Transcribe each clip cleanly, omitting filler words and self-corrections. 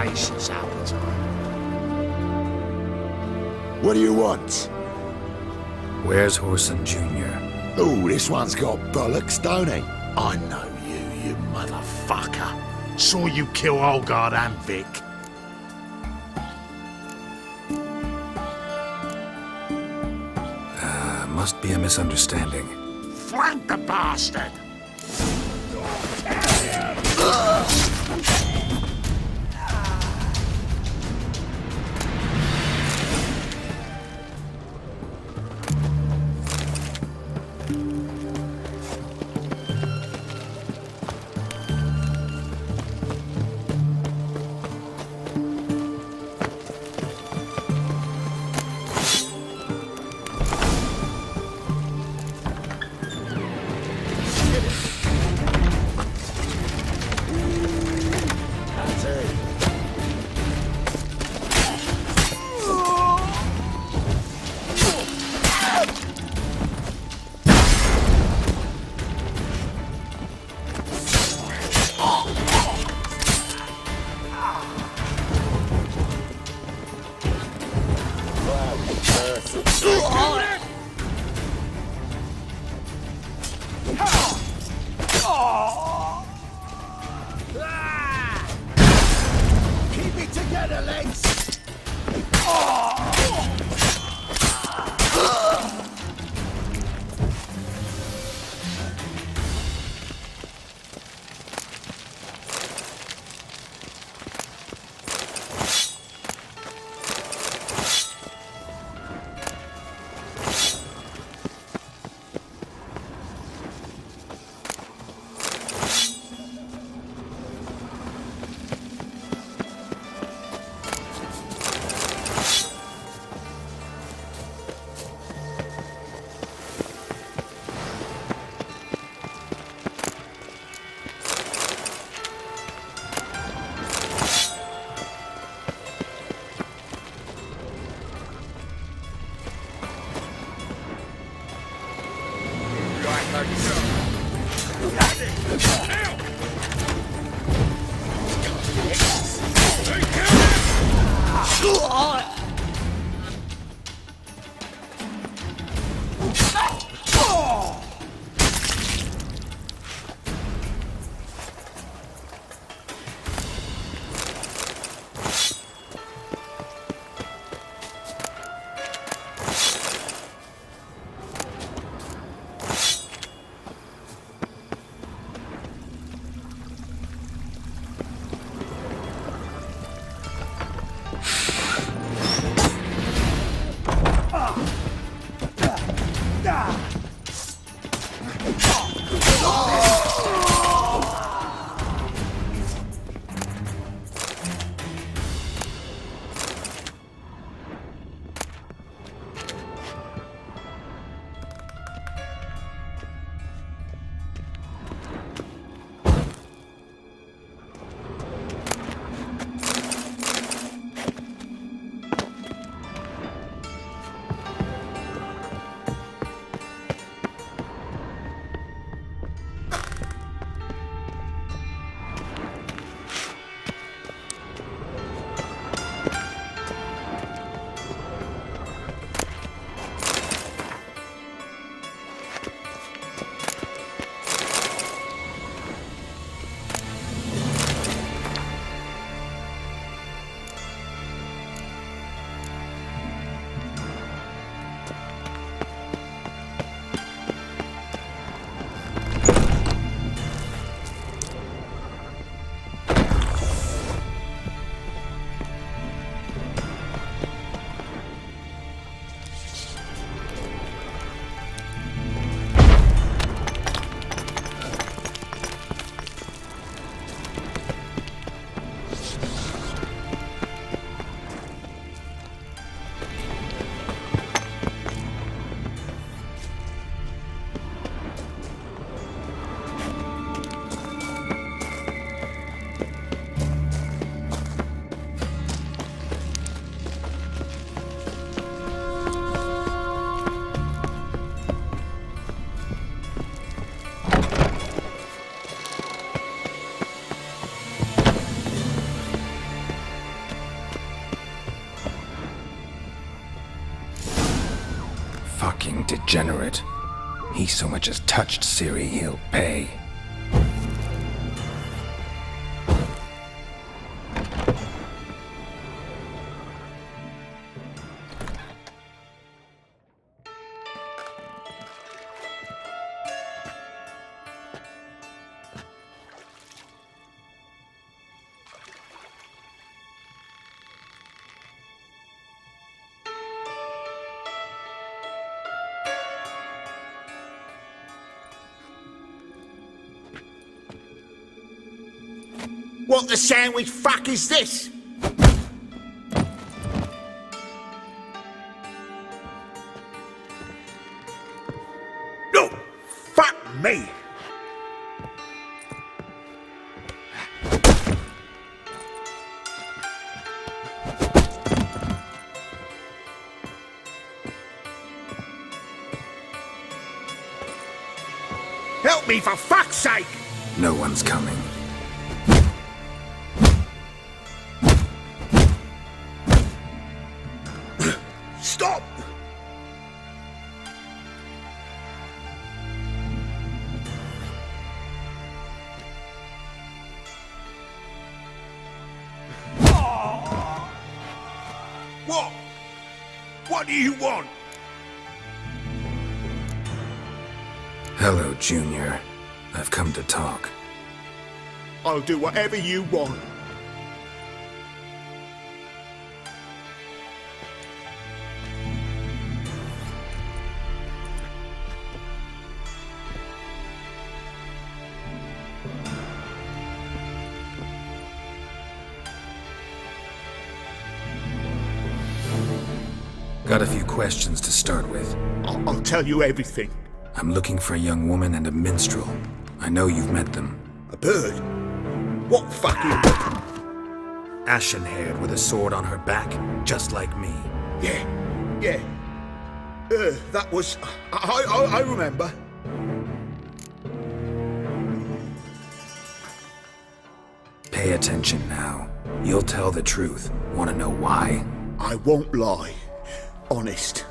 voracious appetite. What do you want? Where's Horson Jr.? Oh, this one's got bollocks, don't he? I know you motherfucker. Saw you kill Olgard and Vic. Must be a misunderstanding. Flank the bastard! Keep it together, legs! degenerate. He so much as touched Ciri, he'll pay. What the sandwich fuck is this? No! Fuck me! Help me for fuck's sake! No one's coming. Stop! What? What do you want? Hello, Junior. I've come to talk. I'll do whatever you want. Got a few questions to start with. I'll tell you everything. I'm looking for a young woman and a minstrel. I know you've met them. A bird? What fucking... Ashen-haired with a sword on her back, just like me. Yeah. That was... I remember. Pay attention now. You'll tell the truth. Want to know why? I won't lie. Honest.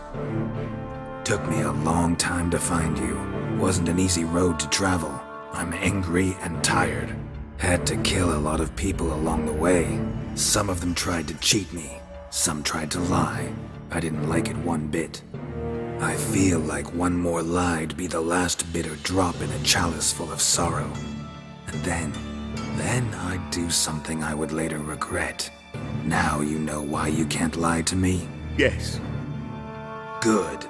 Took me a long time to find you. Wasn't an easy road to travel. I'm angry and tired. Had to kill a lot of people along the way. Some of them tried to cheat me. Some tried to lie. I didn't like it one bit. I feel like one more lie'd be the last bitter drop in a chalice full of sorrow. And then I'd do something I would later regret. Now you know why you can't lie to me? Yes. Good.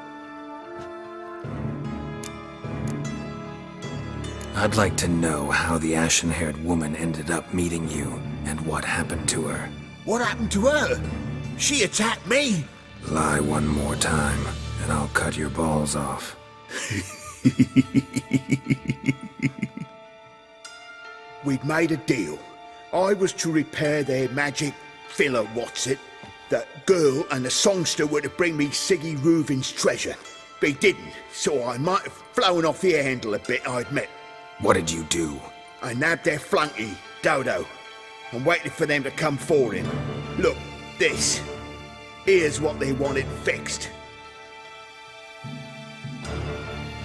I'd like to know how the ashen-haired woman ended up meeting you, and what happened to her. What happened to her? She attacked me. Lie one more time, and I'll cut your balls off. We'd made a deal. I was to repair their magic filler, what's it? That girl and the songster were to bring me Siggy Reuven's treasure. They didn't, so I might have flown off the handle a bit, I admit. What did you do? I nabbed their flunky, Dodo, and waited for them to come for him. Look, this. Here's what they wanted fixed.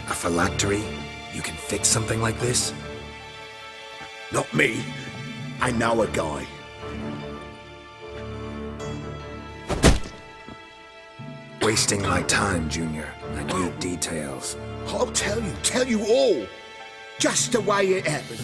A phylactery? You can fix something like this? Not me. I know a guy. Wasting my time, Junior. I need details. I'll tell you all. Just the way it happened.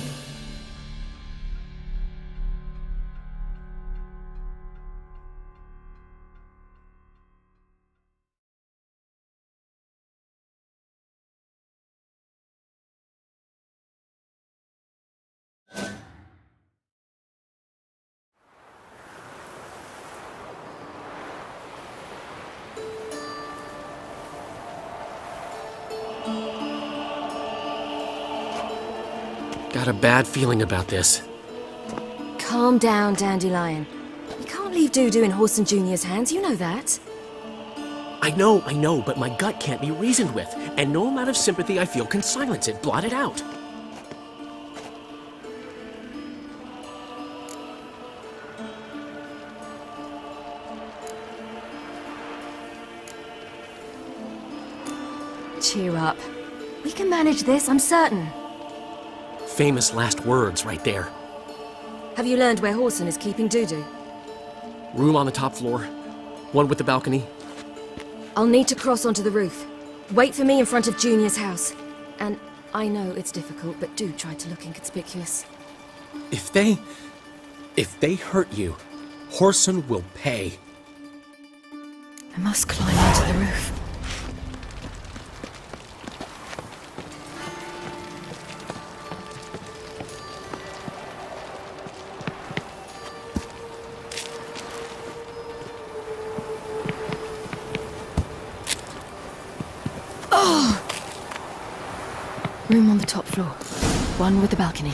Got a bad feeling about this. Calm down, Dandelion. You can't leave Dudu in Horson Jr.'s hands, you know that. I know, but my gut can't be reasoned with, and no amount of sympathy I feel can silence it, blot it out. cheer up. We can manage this, I'm certain. Famous last words right there. Have you learned where Horson is keeping Dudu? Room on the top floor. One with the balcony. I'll need to cross onto the roof. Wait for me in front of Junior's house. And I know it's difficult, but do try to look inconspicuous. If they hurt you, Horson will pay. I must climb onto the roof. Room on the top floor. One with the balcony.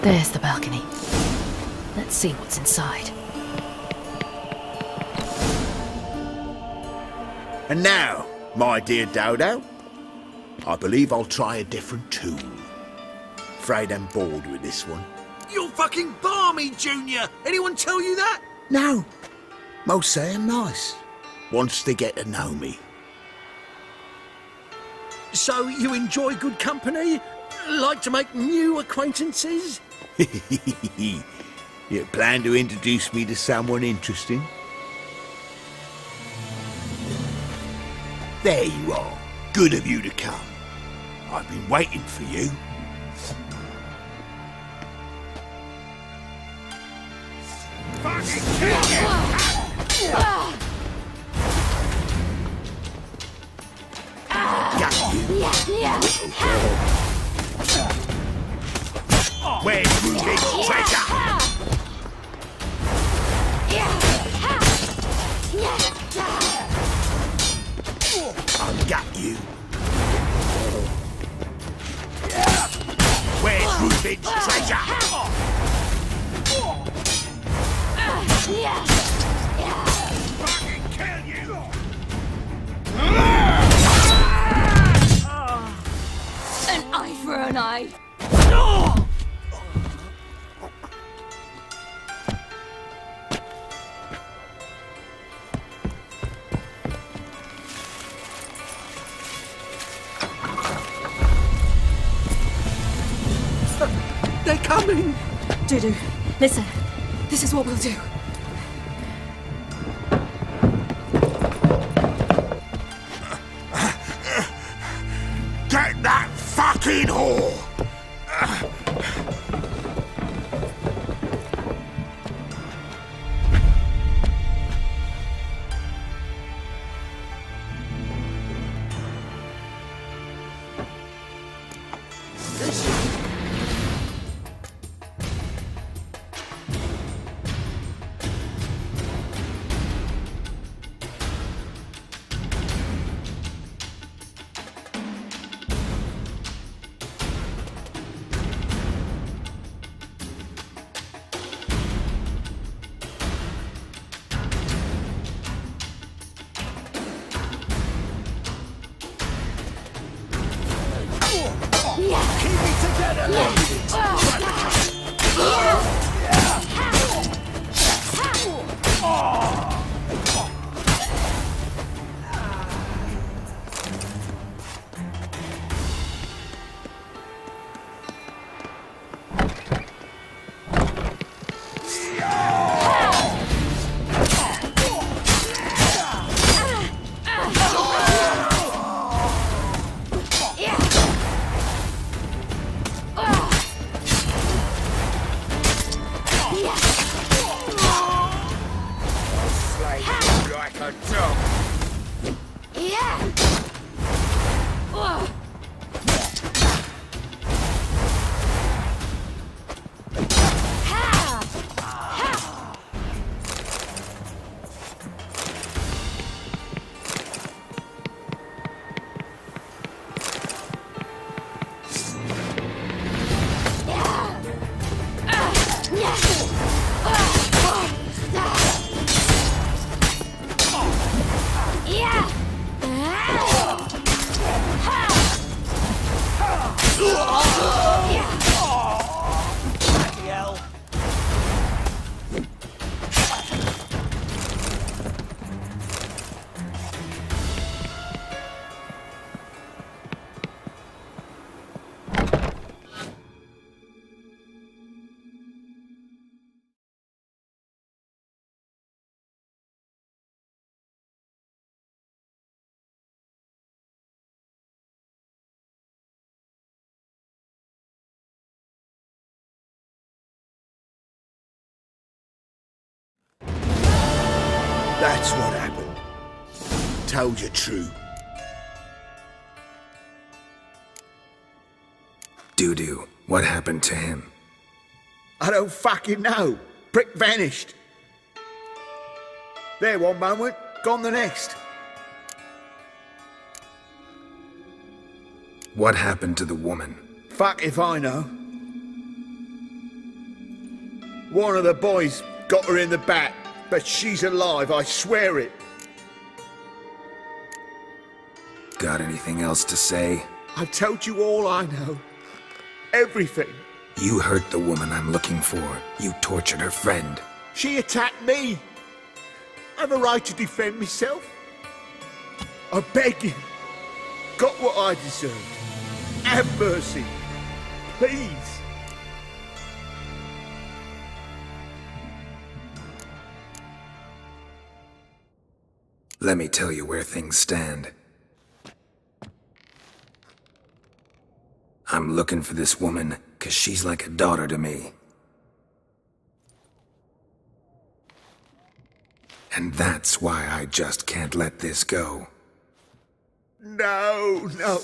There's the balcony. Let's see what's inside. And now, my dear Dodo, I believe I'll try a different tool. Afraid I'm bored with this one. You're fucking balmy, Junior! Anyone tell you that? No, most say I'm nice. Wants to get to know me. So you enjoy good company? Like to make new acquaintances? You plan to introduce me to someone interesting? There you are. Good of you to come. I've been waiting for you. Fucking kill you! Got you. Where's Ruby's treasure? I've got you. Where's Ruby's treasure? Fucking kill you! An eye for an eye. They're coming! Dudu, listen. This is what we'll do. Get that fucking whore! That's what happened. Told you true. Doo-doo, what happened to him? I don't fucking know. Prick vanished. There one moment, gone the next. What happened to the woman? Fuck if I know. One of the boys got her in the back, but she's alive, I swear it. Got anything else to say? I've told you all I know. Everything. You hurt the woman I'm looking for. You tortured her friend. She attacked me. I have a right to defend myself. I beg you. Got what I deserved. Have mercy. Please. Let me tell you where things stand. I'm looking for this woman, 'cause she's like a daughter to me. And that's why I just can't let this go. No, no.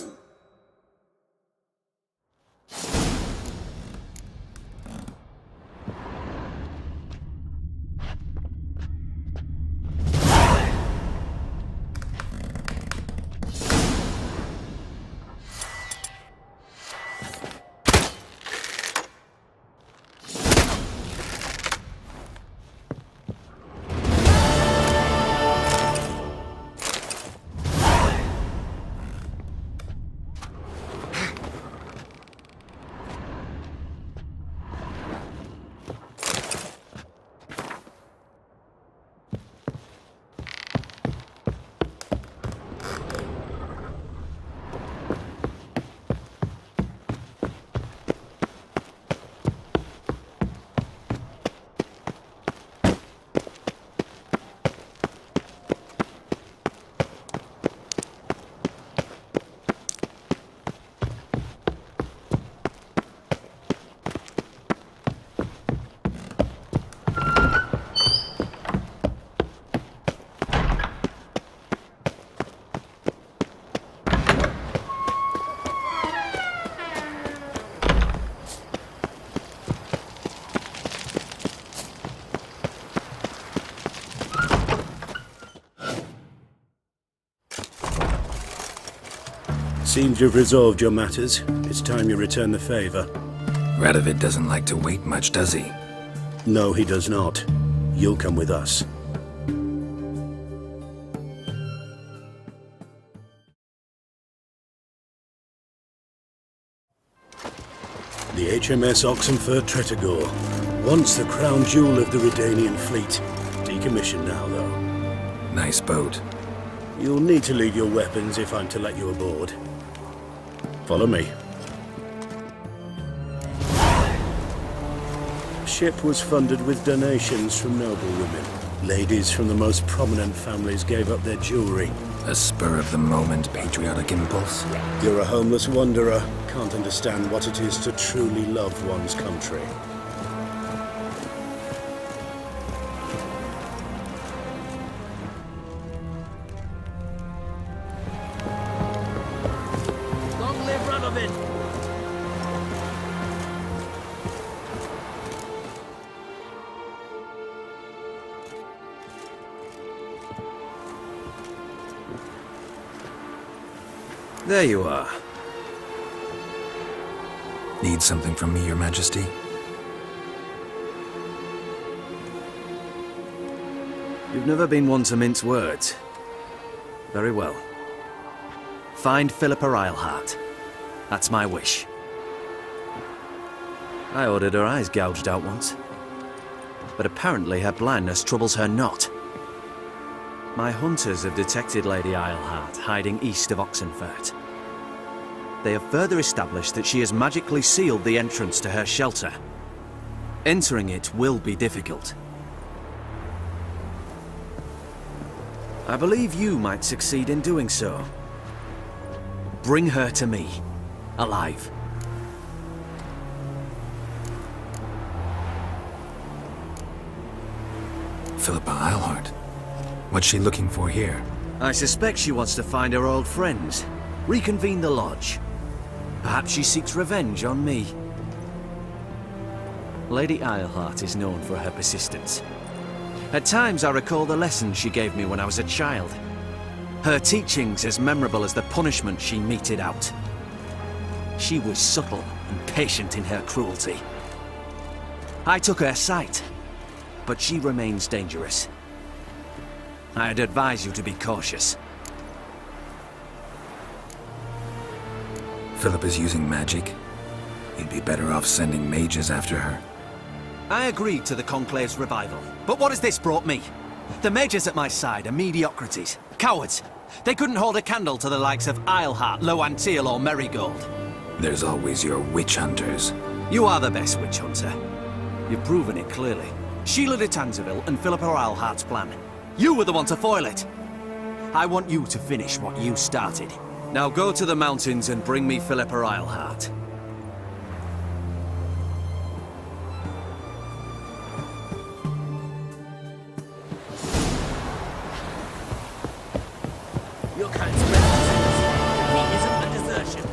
Seems you've resolved your matters. It's time you return the favor. Radovid doesn't like to wait much, does he? No, he does not. You'll come with us. The HMS Oxenford Tretogor, once the crown jewel of the Redanian fleet. Decommissioned now, though. Nice boat. You'll need to leave your weapons if I'm to let you aboard. Follow me. The ship was funded with donations from noblewomen. Ladies from the most prominent families gave up their jewelry. A spur-of-the-moment patriotic impulse? You're a homeless wanderer. Can't understand what it is to truly love one's country. Long live Radovid! There you are. Need something from me, Your Majesty? You've never been one to mince words. Very well. Find Philippa Eilhart. That's my wish. I ordered her eyes gouged out once. But apparently her blindness troubles her not. My hunters have detected Lady Eilhart hiding east of Oxenfurt. They have further established that she has magically sealed the entrance to her shelter. Entering it will be difficult. I believe you might succeed in doing so. Bring her to me, alive. Philippa Eilhart. What's she looking for here? I suspect she wants to find her old friends, reconvene the lodge. Perhaps she seeks revenge on me. Lady Ileheart is known for her persistence. At times I recall the lessons she gave me when I was a child. Her teachings as memorable as the punishment she meted out. She was subtle and patient in her cruelty. I took her sight, but she remains dangerous. I'd advise you to be cautious. Philip is using magic. You'd be better off sending mages after her. I agreed to the Conclave's revival, but what has this brought me? The mages at my side are mediocrities, cowards. They couldn't hold a candle to the likes of Ileheart, Loantil, or Merigold. There's always your witch hunters. You are the best witch hunter. You've proven it clearly. Sheila de Tanzeville and Philippa Ileheart's plan. You were the one to foil it. I want you to finish what you started. Now go to the mountains and bring me Philippa Ileheart. Your kind's presence. He isn't a desertion.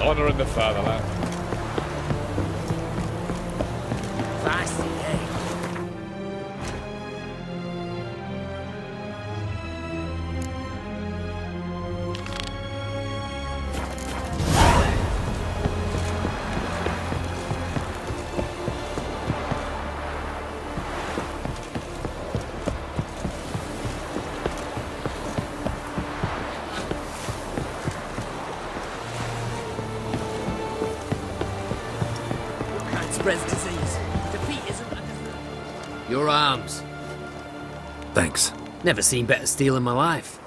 Honor in the fatherland. Classy, eh? Spreads disease. Defeat isn't a desertion. Your arms. Thanks. Never seen better steel in my life.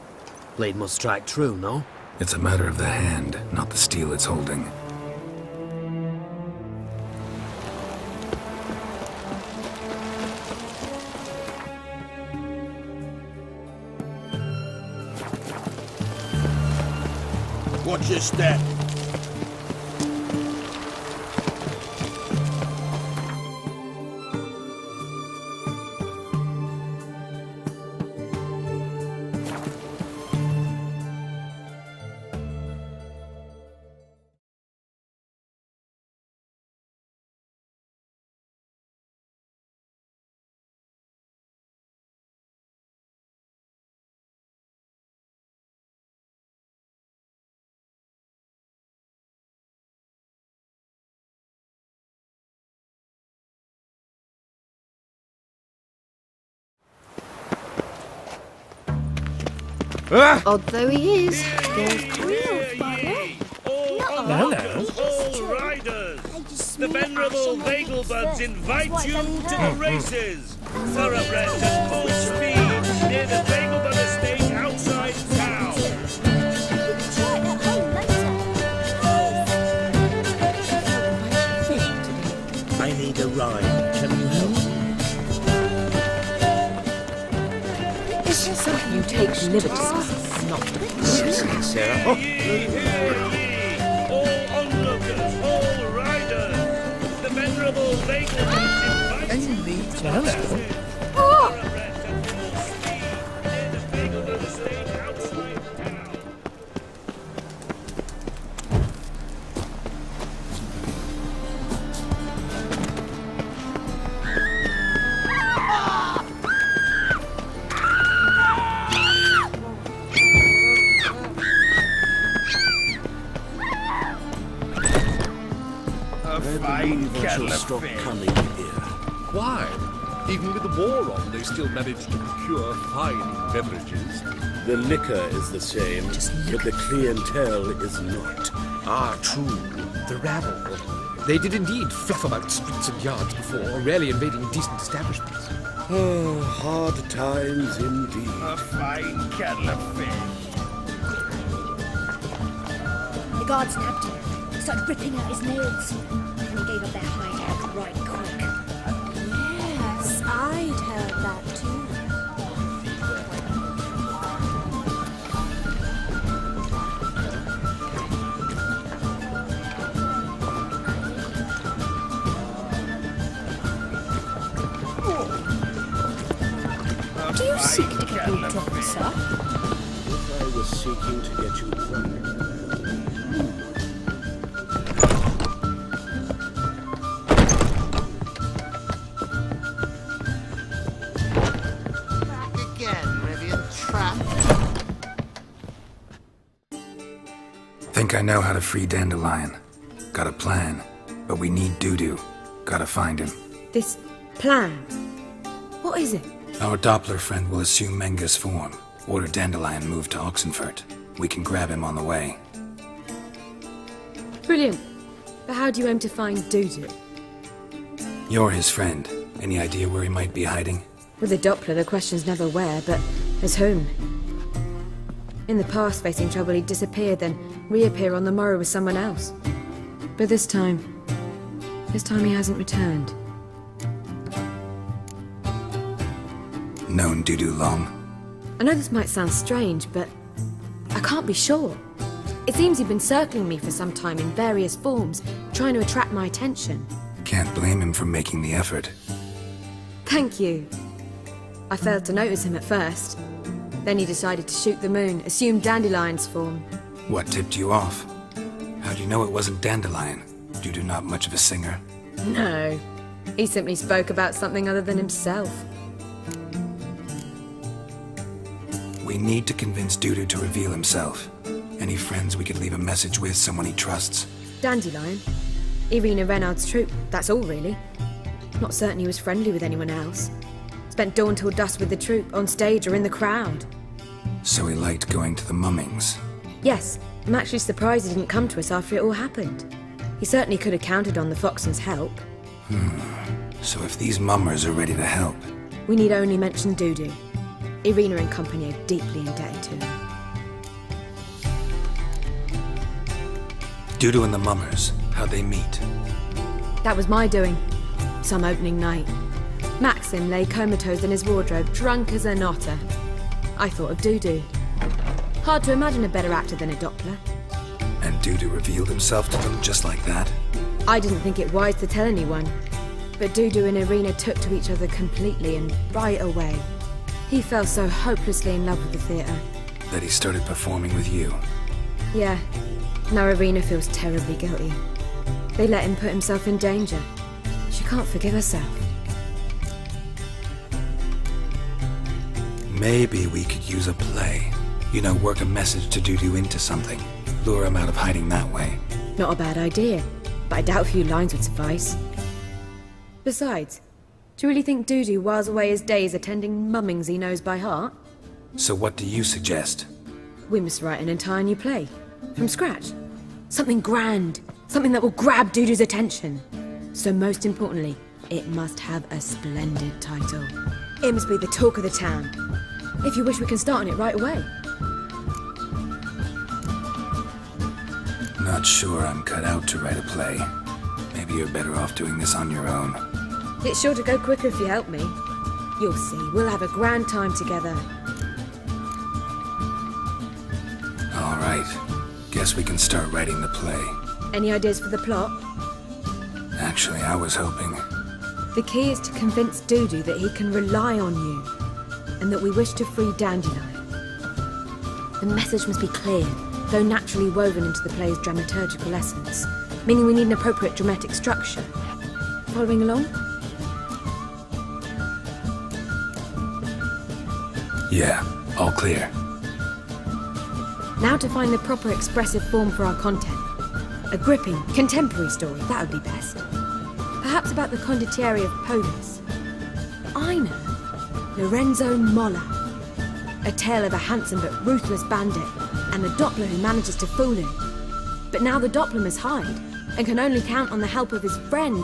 Blade must strike true, no? It's a matter of the hand, not the steel it's holding. Watch your step. Odd though he is, there's real fire. All riders! The venerable Vagelbuds invite you to the races. Thoroughbreds at full speed near the Vagelbud estate outside town. I need a ride. Can you help? It's just something you take liberties with, not Seriously, Sarah. Oh. All onlookers, all riders. The venerable Vagelbuds invite you to the races. Thoroughbreds at full speed near the Vagelbud estate outside town. Stop coming here. Why? Even with the war on, they still manage to procure fine beverages. The liquor is the same, but the clientele is not. Ah, true. The rabble. They did indeed fluff about streets and yards before, rarely invading decent establishments. Oh, hard times indeed. A fine kettle of fish. The guards nabbed him, started ripping out his nails, and they gave up their hideout right quick. Yes, I'd heard that too. Do you seek to get me drunk, sir? If I was seeking to get you drunk. Think I know how to free Dandelion. Got a plan, but we need Dudu. Gotta find him. This plan? What is it? Our Doppler friend will assume Menga's form. Order Dandelion moved to Oxenfurt. We can grab him on the way. Brilliant. But how do you aim to find Dudu? You're his friend. Any idea where he might be hiding? With the Doppler, the question's never where, but as whom. In the past, facing trouble, he'd disappear, then reappear on the morrow with someone else. But this time he hasn't returned. Known Dudu long? I know this might sound strange, but I can't be sure. It seems he'd been circling me for some time in various forms, trying to attract my attention. Can't blame him for making the effort. Thank you. I failed to notice him at first. Then he decided to shoot the moon, assume Dandelion's form. What tipped you off? How do you know it wasn't Dandelion? Dudu not much of a singer? No. He simply spoke about something other than himself. We need to convince Dudu to reveal himself. Any friends we could leave a message with, someone he trusts? Dandelion? Irina Renard's troupe, that's all really. Not certain he was friendly with anyone else. Spent dawn till dusk with the troupe, on stage or in the crowd. So he liked going to the mummings? Yes, I'm actually surprised he didn't come to us after it all happened. He certainly could have counted on the Foxen's help. So if these mummers are ready to help... We need only mention Dudu. Irina and company are deeply indebted to him. Dudu and the mummers, how'd they meet? That was my doing. Some opening night. Maxim lay comatose in his wardrobe, drunk as an otter. I thought of Dudu. Hard to imagine a better actor than a Doppler. And Dudu revealed himself to them just like that? I didn't think it wise to tell anyone. But Dudu and Irina took to each other completely and right away. He fell so hopelessly in love with the theatre. That he started performing with you? Yeah. Now Irina feels terribly guilty. They let him put himself in danger. She can't forgive herself. Maybe we could use a play. You know, work a message to Dudu into something. Lure him out of hiding that way. Not a bad idea, but I doubt a few lines would suffice. Besides, do you really think Dudu whiles away his days attending mummings he knows by heart? So what do you suggest? We must write an entire new play. From scratch. Something grand. Something that will grab Dudu's attention. So most importantly, it must have a splendid title. It must be the talk of the town. If you wish, we can start on it right away. Not sure I'm cut out to write a play. Maybe you're better off doing this on your own. It's sure to go quicker if you help me. You'll see, we'll have a grand time together. All right. Guess we can start writing the play. Any ideas for the plot? Actually, I was hoping... The key is to convince Dudu that he can rely on you, and that we wish to free Dandelion. The message must be clear, though naturally woven into the play's dramaturgical essence, meaning we need an appropriate dramatic structure. Following along? Yeah, all clear. Now to find the proper expressive form for our content. A gripping, contemporary story, that would be best. Perhaps about the condottieri of Polis. I know. Lorenzo Molla. A tale of a handsome but ruthless bandit, and the Doppler who manages to fool him. But now the Doppler must hide, and can only count on the help of his friend,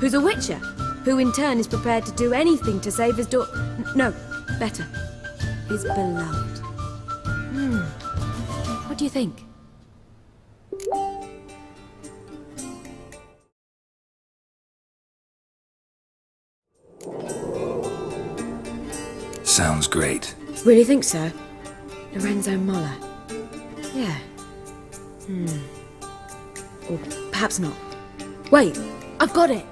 who's a witcher, who in turn is prepared to do anything to save his no, better, his beloved. What do you think? Sounds great. Really think so? Lorenzo Molla. Yeah. Or perhaps not. Wait, I've got it!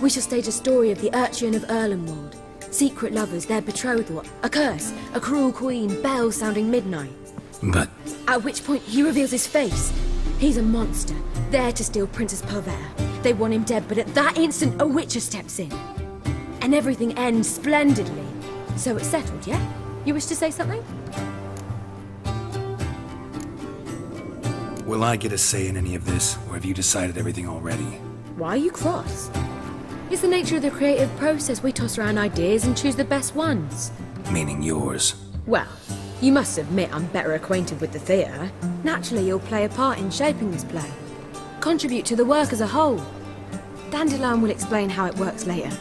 We shall stage a story of the Urchin of Erlenwald. Secret lovers, their betrothal, a curse, a cruel queen, bells sounding midnight. But... At which point he reveals his face. He's a monster, there to steal Princess Pavera. They want him dead, but at that instant a witcher steps in. And everything ends splendidly. So it's settled, yeah? You wish to say something? Will I get a say in any of this, or have you decided everything already? Why are you cross? It's the nature of the creative process. We toss around ideas and choose the best ones. Meaning yours. Well, you must admit I'm better acquainted with the theatre. Naturally, you'll play a part in shaping this play. Contribute to the work as a whole. Dandelion will explain how it works later.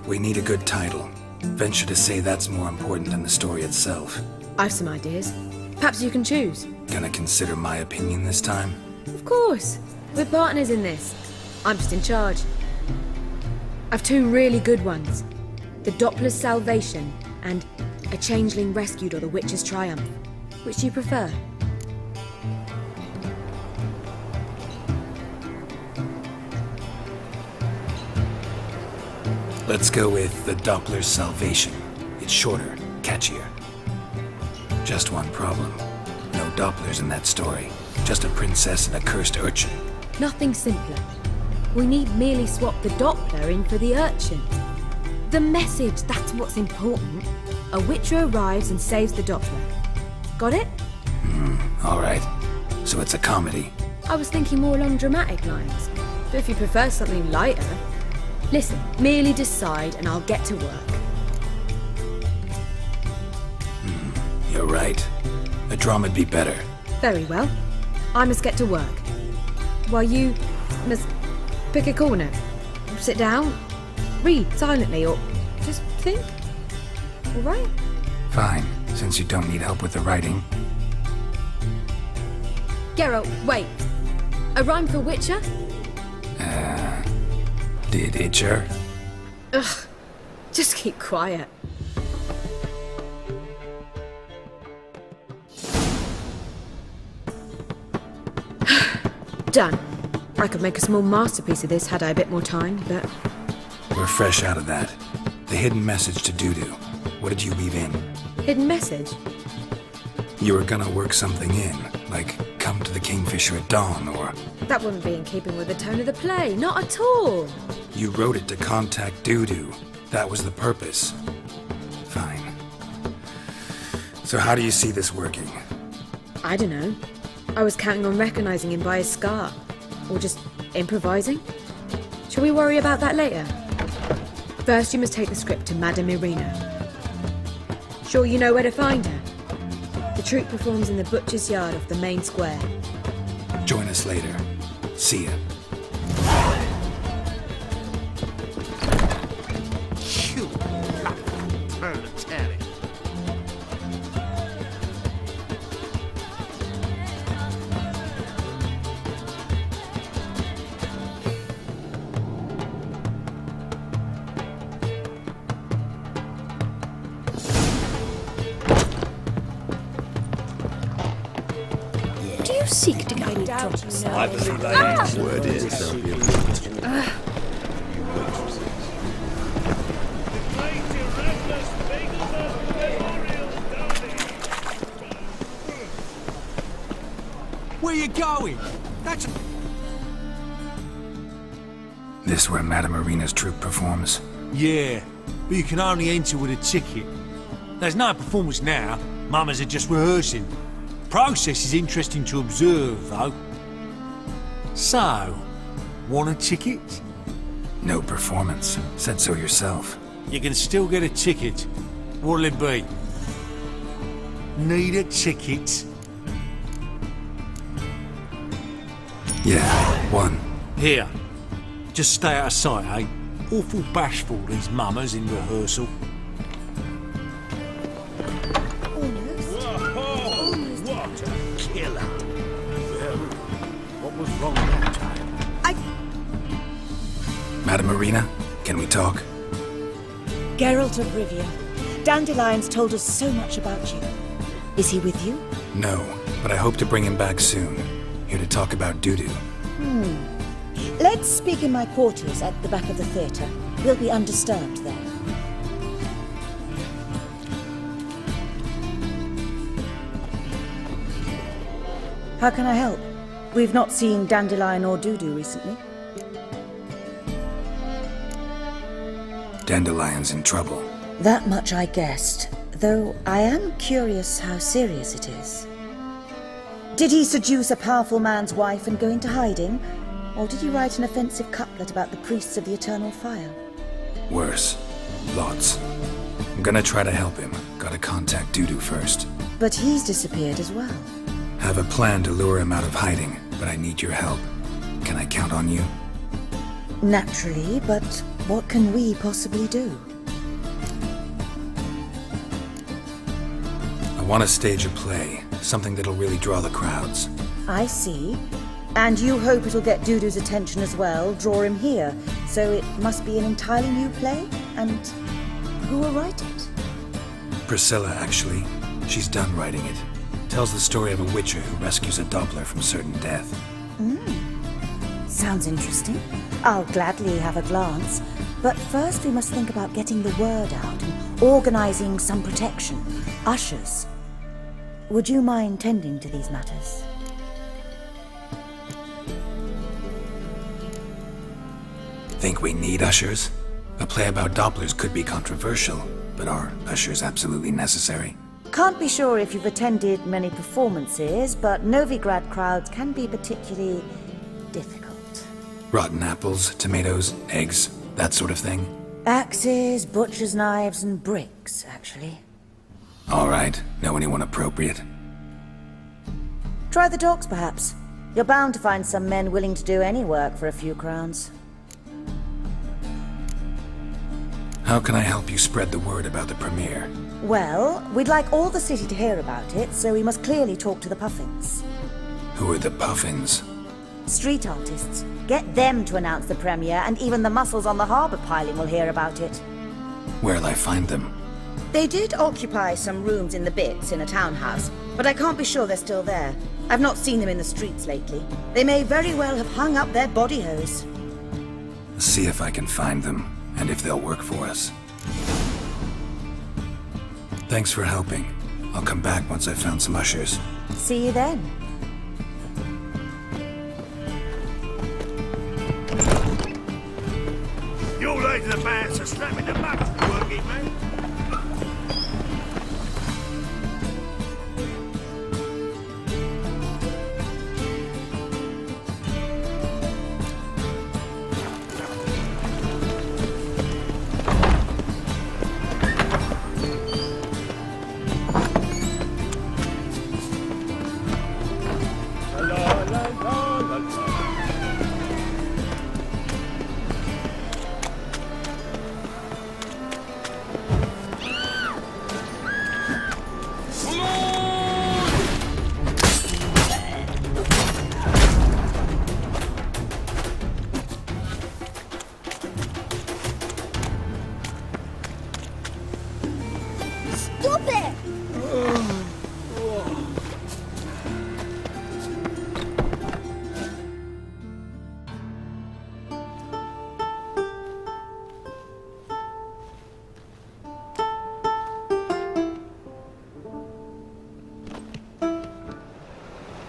We need a good title. Venture to say that's more important than the story itself. I've some ideas. Perhaps you can choose. Gonna consider my opinion this time? Of course. We're partners in this. I'm just in charge. I've two really good ones. The Doppler's Salvation and A Changeling Rescued or the Witch's Triumph. Which do you prefer? Let's go with The Doppler's Salvation. It's shorter, catchier. Just one problem. No Dopplers in that story. Just a princess and a cursed urchin. Nothing simpler. We need merely swap the Doppler in for the urchin. The message, that's what's important. A witcher arrives and saves the Doppler. Got it? All right. So it's a comedy. I was thinking more along dramatic lines. But if you prefer something lighter... Listen, merely decide and I'll get to work. You're right. A drama'd be better. Very well. I must get to work. While you must pick a corner. Sit down, read silently, or just think. All right? Fine, since you don't need help with the writing. Geralt, wait. A rhyme for Witcher? Did Itcher? Ugh. Just keep quiet. Done. I could make a small masterpiece of this had I a bit more time, but... We're fresh out of that. The hidden message to Dudu. What did you weave in? Hidden message? You were gonna work something in, like come to the Kingfisher at dawn, or... That wouldn't be in keeping with the tone of the play, not at all. You wrote it to contact Dudu. That was the purpose. Fine. So how do you see this working? I don't know. I was counting on recognizing him by his scar. Or just improvising. Shall we worry about that later? First, you must take the script to Madame Irina. Sure you know where to find her? The troupe performs in the butcher's yard off the main square. Join us later. See ya. You proletariat. Do you seek to guide me drugs? I believe that word is. Where you going? That's... This where Madame Marina's troupe performs? Yeah, but you can only enter with a ticket. There's no performance now. Mamas are just rehearsing. Process is interesting to observe, though. So, want a ticket? No performance. Said so yourself. You can still get a ticket. What'll it be? Need a ticket? Yeah, one. Here. Just stay out of sight, eh? Awful bashful, these mamas in rehearsal. What a killer. Well, what was wrong that time? Madame Marina, can we talk? Geralt of Rivia. Dandelion's told us so much about you. Is he with you? No, but I hope to bring him back soon. Here to talk about Dudu. Let's speak in my quarters at the back of the theatre. We'll be undisturbed there. How can I help? We've not seen Dandelion or Dudu recently. Dandelion's in trouble. That much I guessed, though I am curious how serious it is. Did he seduce a powerful man's wife and go into hiding? Or did he write an offensive couplet about the priests of the eternal fire? Worse. Lots. I'm gonna try to help him. Gotta contact Dudu first. But he's disappeared as well. Have a plan to lure him out of hiding, but I need your help. Can I count on you? Naturally, but what can we possibly do? I want to stage a play, something that'll really draw the crowds. I see. And you hope it'll get Dudu's attention as well, draw him here. So it must be an entirely new play? And who will write it? Priscilla, actually. She's done writing it. Tells the story of a witcher who rescues a Doppler from certain death. Sounds interesting. I'll gladly have a glance. But first we must think about getting the word out and organizing some protection. Ushers. Would you mind tending to these matters? Think we need ushers? A play about Dopplers could be controversial, but are ushers absolutely necessary? Can't be sure if you've attended many performances, but Novigrad crowds can be particularly difficult. Rotten apples, tomatoes, eggs, that sort of thing? Axes, butcher's knives, and bricks, actually. All right. Know anyone appropriate? Try the docks, perhaps. You're bound to find some men willing to do any work for a few crowns. How can I help you spread the word about the premiere? Well, we'd like all the city to hear about it, so we must clearly talk to the Puffins. Who are the Puffins? Street artists. Get them to announce the premiere, and even the muscles on the harbour piling will hear about it. Where'll I find them? They did occupy some rooms in the Bits in a townhouse, but I can't be sure they're still there. I've not seen them in the streets lately. They may very well have hung up their body hose. See if I can find them, and if they'll work for us. Thanks for helping. I'll come back once I've found some ushers. See you then. You ladies of the band, so strap in the back to work it, mate. La la la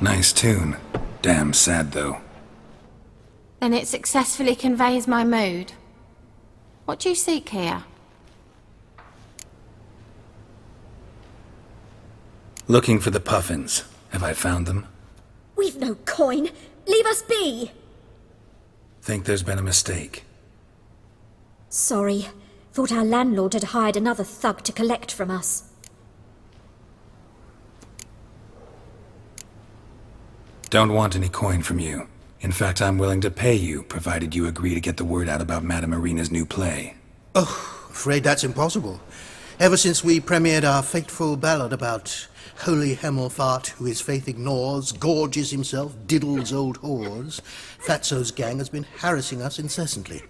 Nice tune. Damn sad, though. Then it successfully conveys my mood. What do you seek here? Looking for the puffins. Have I found them? We've no coin. Leave us be! Think there's been a mistake. Sorry. Thought our landlord had hired another thug to collect from us. Don't want any coin from you. In fact, I'm willing to pay you, provided you agree to get the word out about Madame Irina's new play. Oh, afraid that's impossible. Ever since we premiered our fateful ballad about Holy Hemelfart, who his faith ignores, gorges himself, diddles old whores, Fatso's gang has been harassing us incessantly.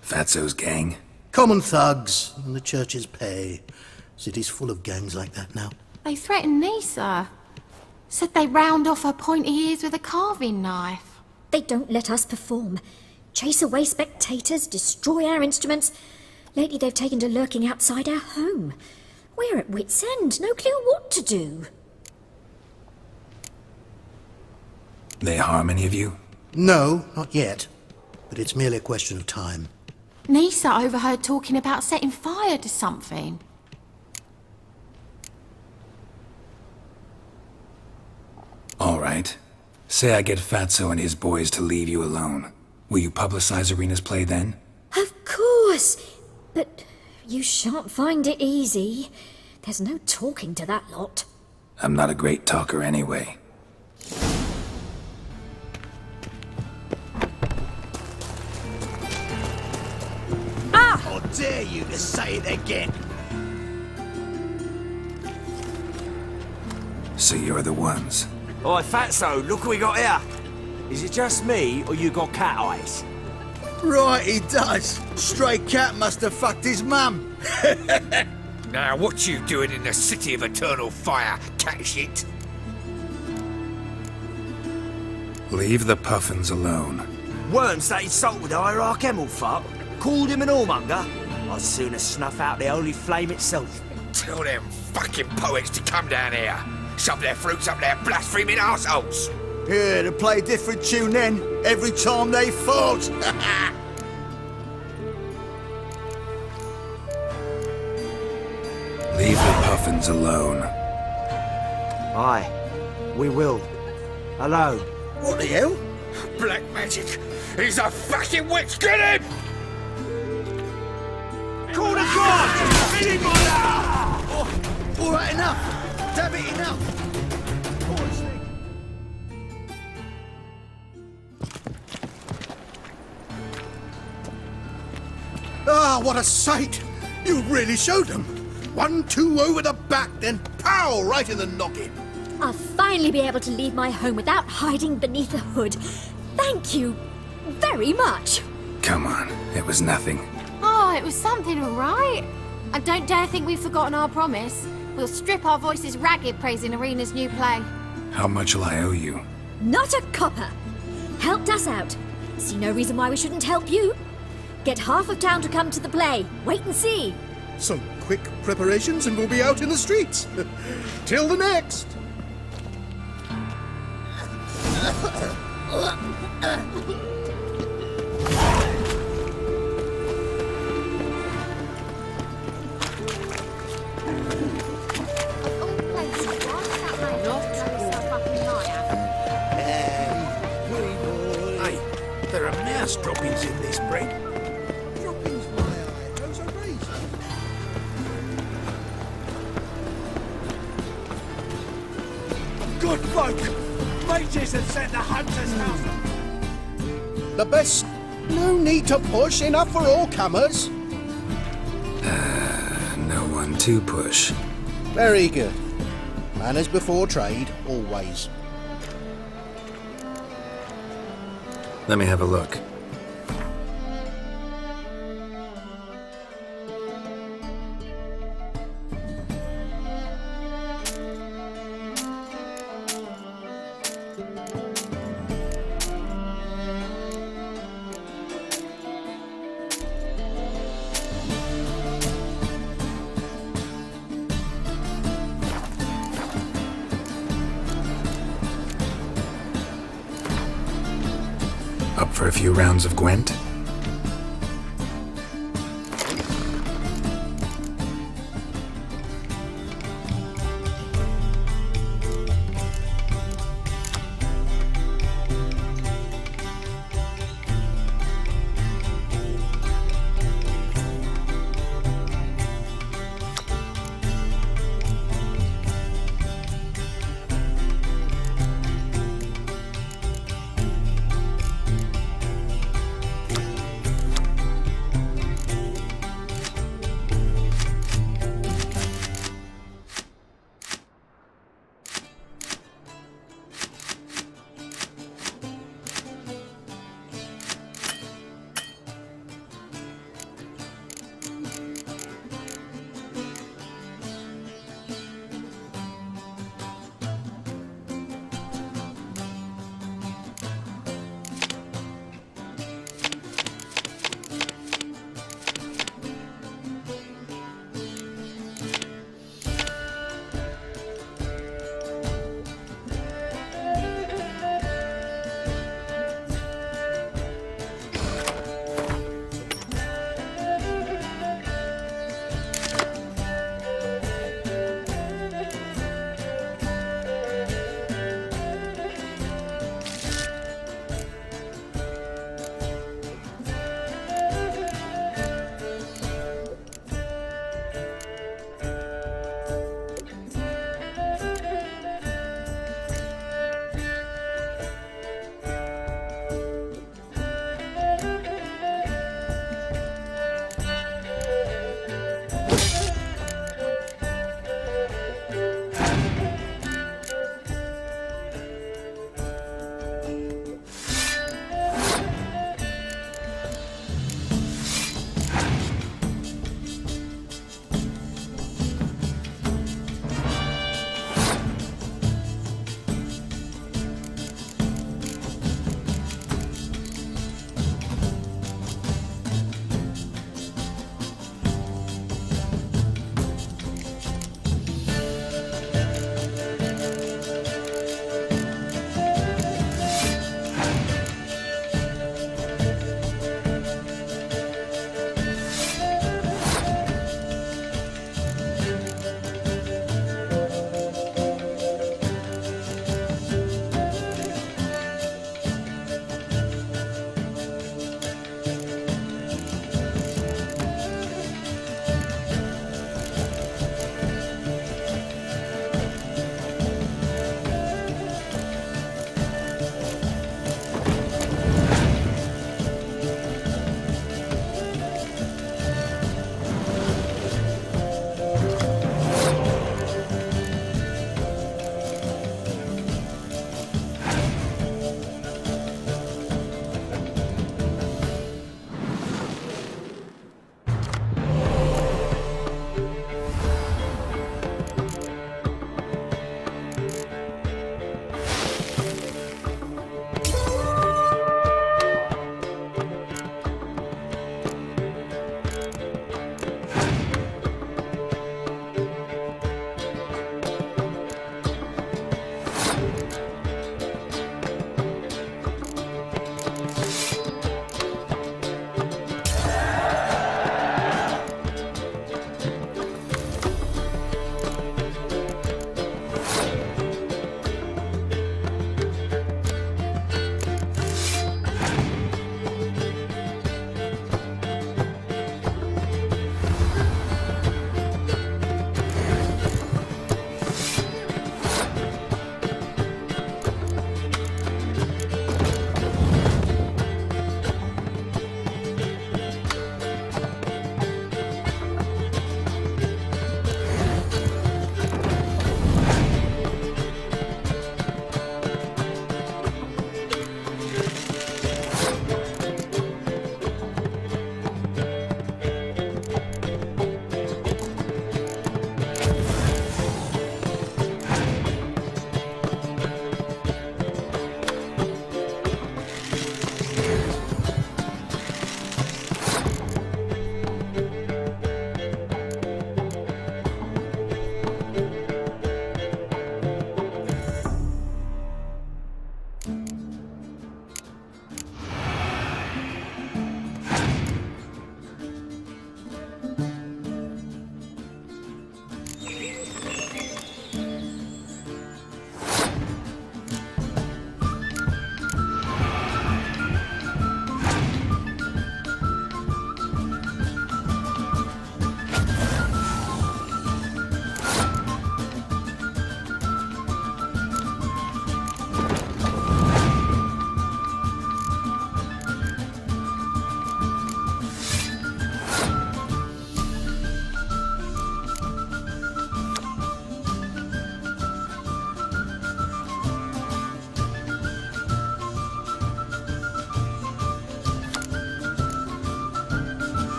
Fatso's gang? Common thugs in the church's pay. City's full of gangs like that now. They threatened Nisa. Said they round off her pointy ears with a carving knife. They don't let us perform. Chase away spectators, destroy our instruments. Lately they've taken to lurking outside our home. We're at wit's end, no clue what to do. They harm any of you? No, not yet. But it's merely a question of time. Nisa overheard talking about setting fire to something. All right. Say I get Fatso and his boys to leave you alone. Will you publicize Irina's play then? Of course! But you shan't find it easy. There's no talking to that lot. I'm not a great talker anyway. How dare you to say it again? So you're the ones. Oi, Fatso, look what we got here. Is it just me, or you got cat eyes? Right, he does. Stray cat must have fucked his mum. Now, what you doing in the city of eternal fire, cat shit? Leave the puffins alone. Worms that insulted Hierarch Hemelfart, called him an whoremonger. I'd sooner snuff out the holy flame itself. Tell them fucking poets to come down here. Shove their fruits up their blaspheming arseholes. Yeah, to play a different tune then, every time they fought. Leave the puffins alone. Aye, we will. Alone. What the hell? Black magic! He's a fucking witch! Get him! Call the god! Anybody! All right, enough. Damn it, enough. Ah, what a sight! You really showed them. 1-2 over the back, then pow, right in the noggin. I'll finally be able to leave my home without hiding beneath a hood. Thank you very much. Come on, it was nothing. Oh, it was something, all right. I don't dare think we've forgotten our promise. We'll strip our voices ragged praising Irina's new play. How much will I owe you? Not a copper. Helped us out. See no reason why we shouldn't help you. Get half of town to come to the play. Wait and see. Some quick preparations and we'll be out in the streets. Till the next. Hey, there are mouse droppings in this bread. Droppings, my eye. Those are raisins. Good folk. Mages have set the hunter's house. The best. No need to push. Enough for all comers. No one to push. Very good. Manners before trade, always. Let me have a look. Up for a few rounds of Gwent?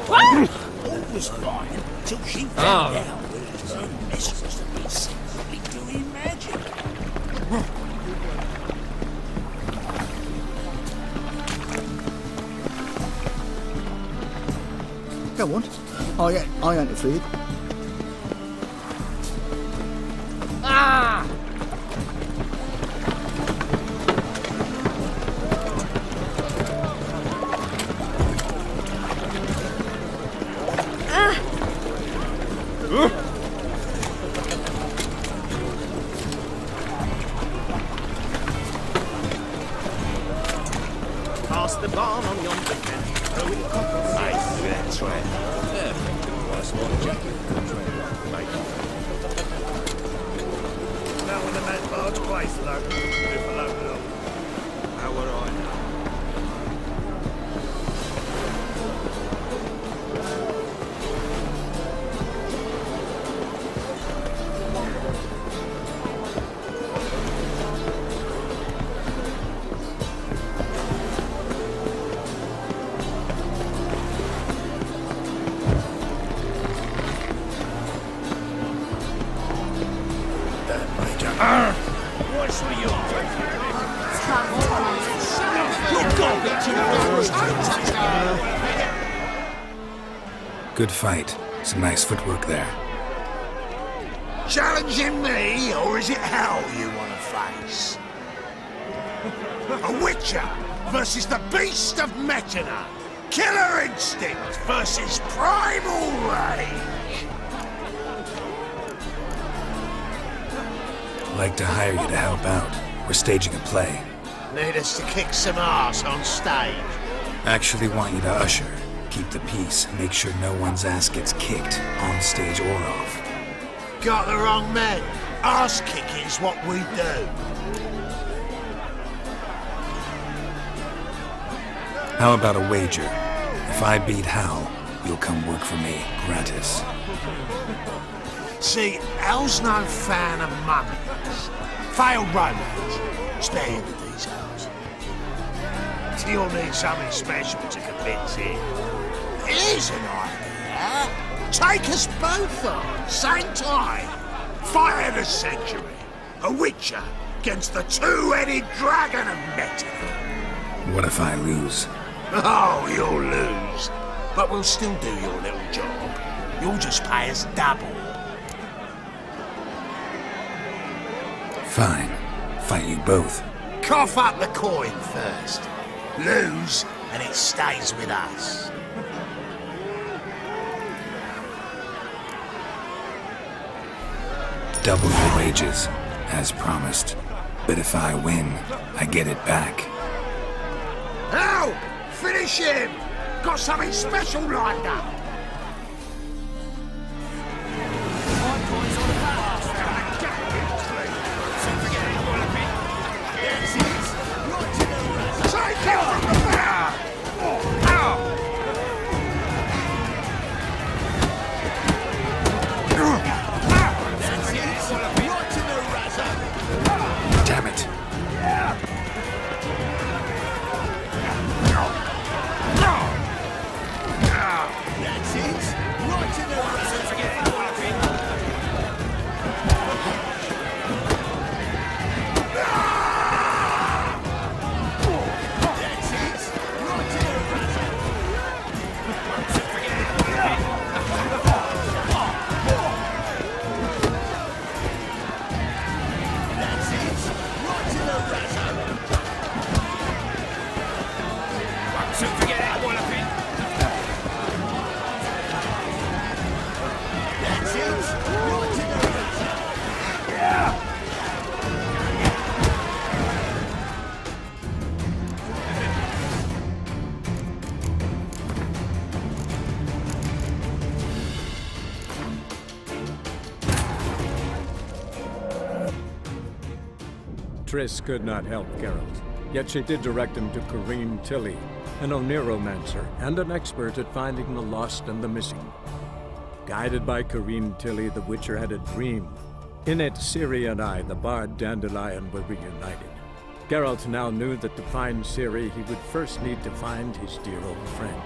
All was fine till she found out that her mistress had been secretly doing magic. Go on. I ain't afraid. Ah! Pass the barn on yonder cat. Throw in copper. Nice, that's right. Nice one, Jackie. Now when the man barge place, though, if alone up. How would I know? What's with you? Good fight. Some nice footwork there. Challenging me, or is it hell you want to face? A witcher versus the beast of Metina. Killer instinct versus primal rage. I'd like to hire you to help out. We're staging a play. Need us to kick some ass on stage. Actually want you to usher. Keep the peace. Make sure no one's ass gets kicked, on stage or off. Got the wrong man. Ass kicking's what we do. How about a wager? If I beat Hal, you'll come work for me, gratis. See, Hal's no fan of mummies. Failed romance. Spare you the details. You'll need something special to convince him. Here's an idea. Take us both on, same time. Fight of the century. A witcher against the two-headed dragon of Metina. What if I lose? Oh, you'll lose. But we'll still do your little job. You'll just pay us double. Fine. Fight you both. Cough up the coin first. Lose, and it stays with us. Double your wages, as promised. But if I win, I get it back. Now, finish him! Got something special lined up. Damn it. Triss could not help Geralt, yet she did direct him to Corrine Tilly, an Oniromancer and an expert at finding the lost and the missing. Guided by Corrine Tilly, the Witcher had a dream. In it, Ciri and I, the bard Dandelion, were reunited. Geralt now knew that to find Ciri, he would first need to find his dear old friend.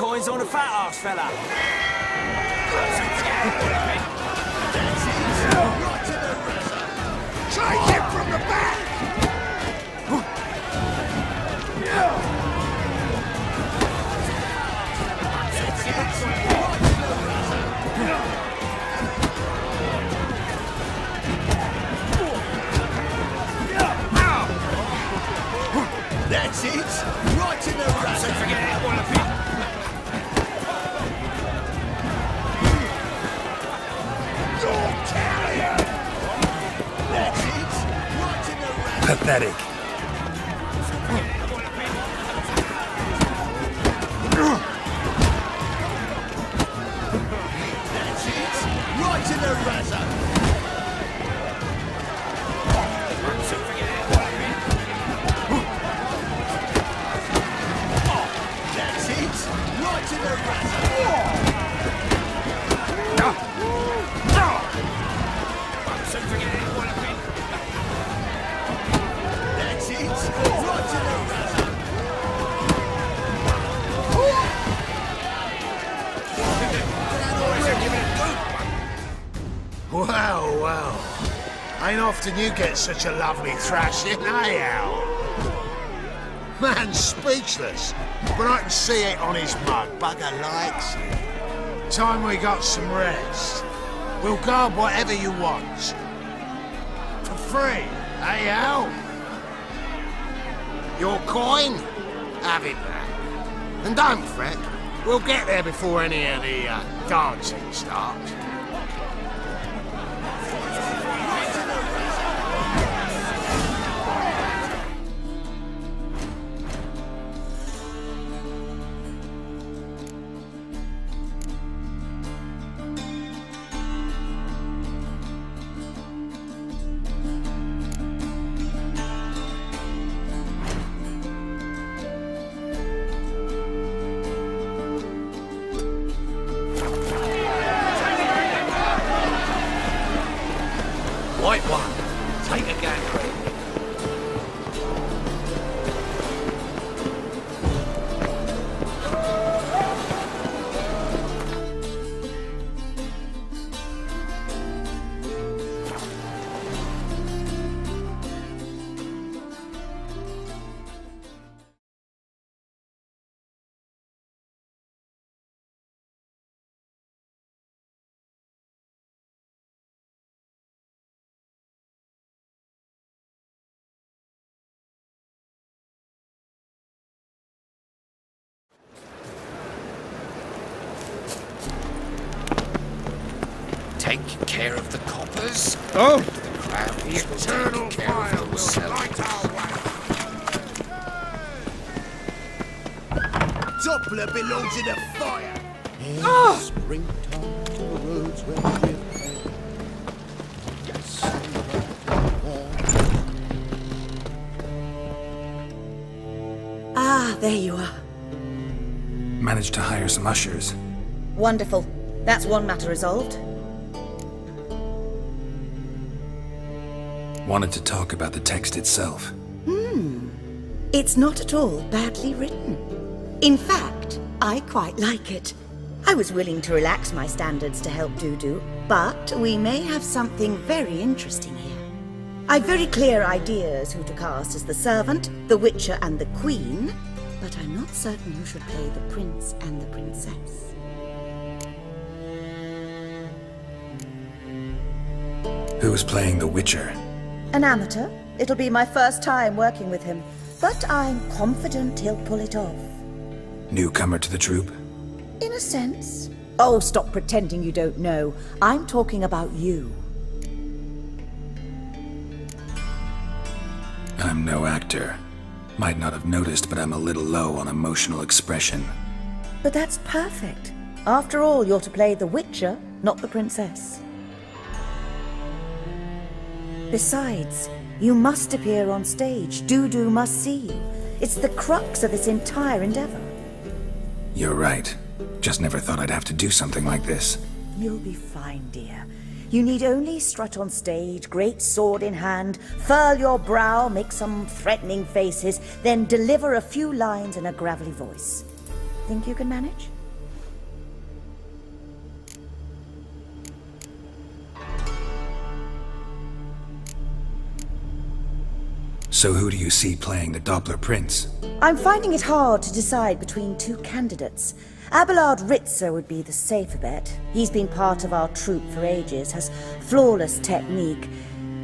coins on a fat ass fella. Take him from the back! That's it! Right in the razor! Don't forget that one of it! You're carrier! That's it! Right in the razor! Pathetic. That's it! Right in the razor! That's it! Right in the razor! That's it! Right in the razor! Well, well. Ain't often you get such a lovely thrashing, eh, Al? Man's speechless, but I can see it on his mug. Bugger likes it. Time we got some rest. We'll guard whatever you want. For free, eh, Al? Your coin? Have it back. And don't fret, we'll get there before any of the dancing starts. White one, take a gander. Take care of the coppers. Oh! The crowd the eternal fire will light our way. Doppler belongs in a fire! Springtime, the roads where we Ah, there you are. Managed to hire some ushers. Wonderful. That's one matter resolved. Wanted to talk about the text itself. It's not at all badly written. In fact, I quite like it. I was willing to relax my standards to help Dudu, but we may have something very interesting here. I've very clear ideas who to cast as the servant, the witcher, and the queen, but I'm not certain who should play the prince and the princess. Who's playing the Witcher? An amateur. It'll be my first time working with him, but I'm confident he'll pull it off. Newcomer to the troupe? In a sense. Oh, stop pretending you don't know. I'm talking about you. I'm no actor. Might not have noticed, but I'm a little low on emotional expression. But that's perfect. After all, you're to play the Witcher, not the princess. Besides, you must appear on stage. Dudu must see you. It's the crux of this entire endeavor. You're right. Just never thought I'd have to do something like this. You'll be fine, dear. You need only strut on stage, great sword in hand, furl your brow, make some threatening faces, then deliver a few lines in a gravelly voice. Think you can manage? So who do you see playing the Doppler Prince? I'm finding it hard to decide between two candidates. Abelard Ritzer would be the safer bet. He's been part of our troupe for ages, has flawless technique,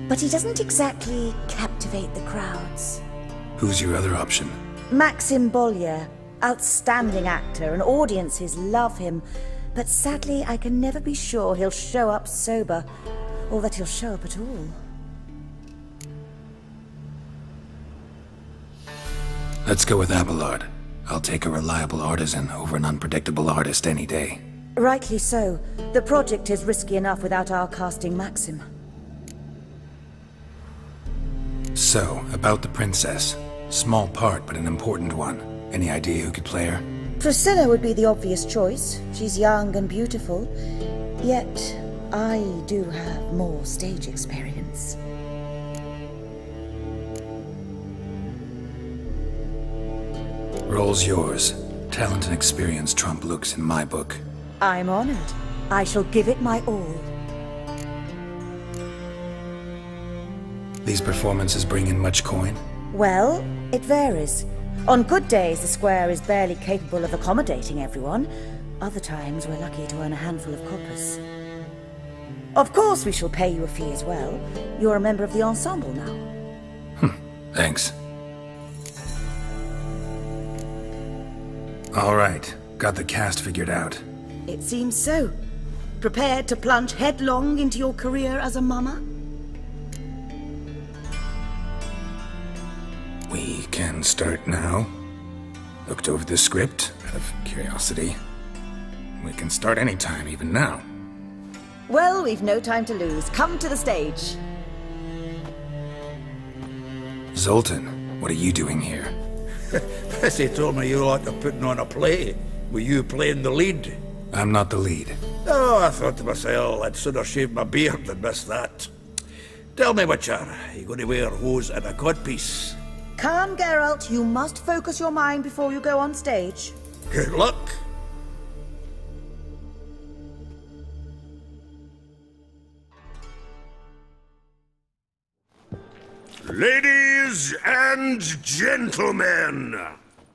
but he doesn't exactly captivate the crowds. Who's your other option? Maxim Bollier, outstanding actor, and audiences love him, but sadly I can never be sure he'll show up sober, or that he'll show up at all. Let's go with Abelard. I'll take a reliable artisan over an unpredictable artist any day. Rightly so. The project is risky enough without our casting Maxim. So, about the princess. Small part, but an important one. Any idea who could play her? Priscilla would be the obvious choice. She's young and beautiful. Yet, I do have more stage experience. Role's yours. Talent and experience trump looks in my book. I'm honored. I shall give it my all. These performances bring in much coin? Well, it varies. On good days, the square is barely capable of accommodating everyone. Other times, we're lucky to earn a handful of coppers. Of course, we shall pay you a fee as well. You're a member of the ensemble now. Thanks. All right, got the cast figured out. It seems so. Prepared to plunge headlong into your career as a mama? We can start now. Looked over the script, out of curiosity. We can start anytime, even now. Well, we've no time to lose. Come to the stage. Zoltan, what are you doing here? Bessie told me you like putting on a play. Were you playing the lead? I'm not the lead. Oh, I thought to myself, I'd sooner shave my beard than miss that. Tell me, Witcher, are you going to wear hose and a codpiece? Calm, Geralt. You must focus your mind before you go on stage. Good luck. Ladies and gentlemen,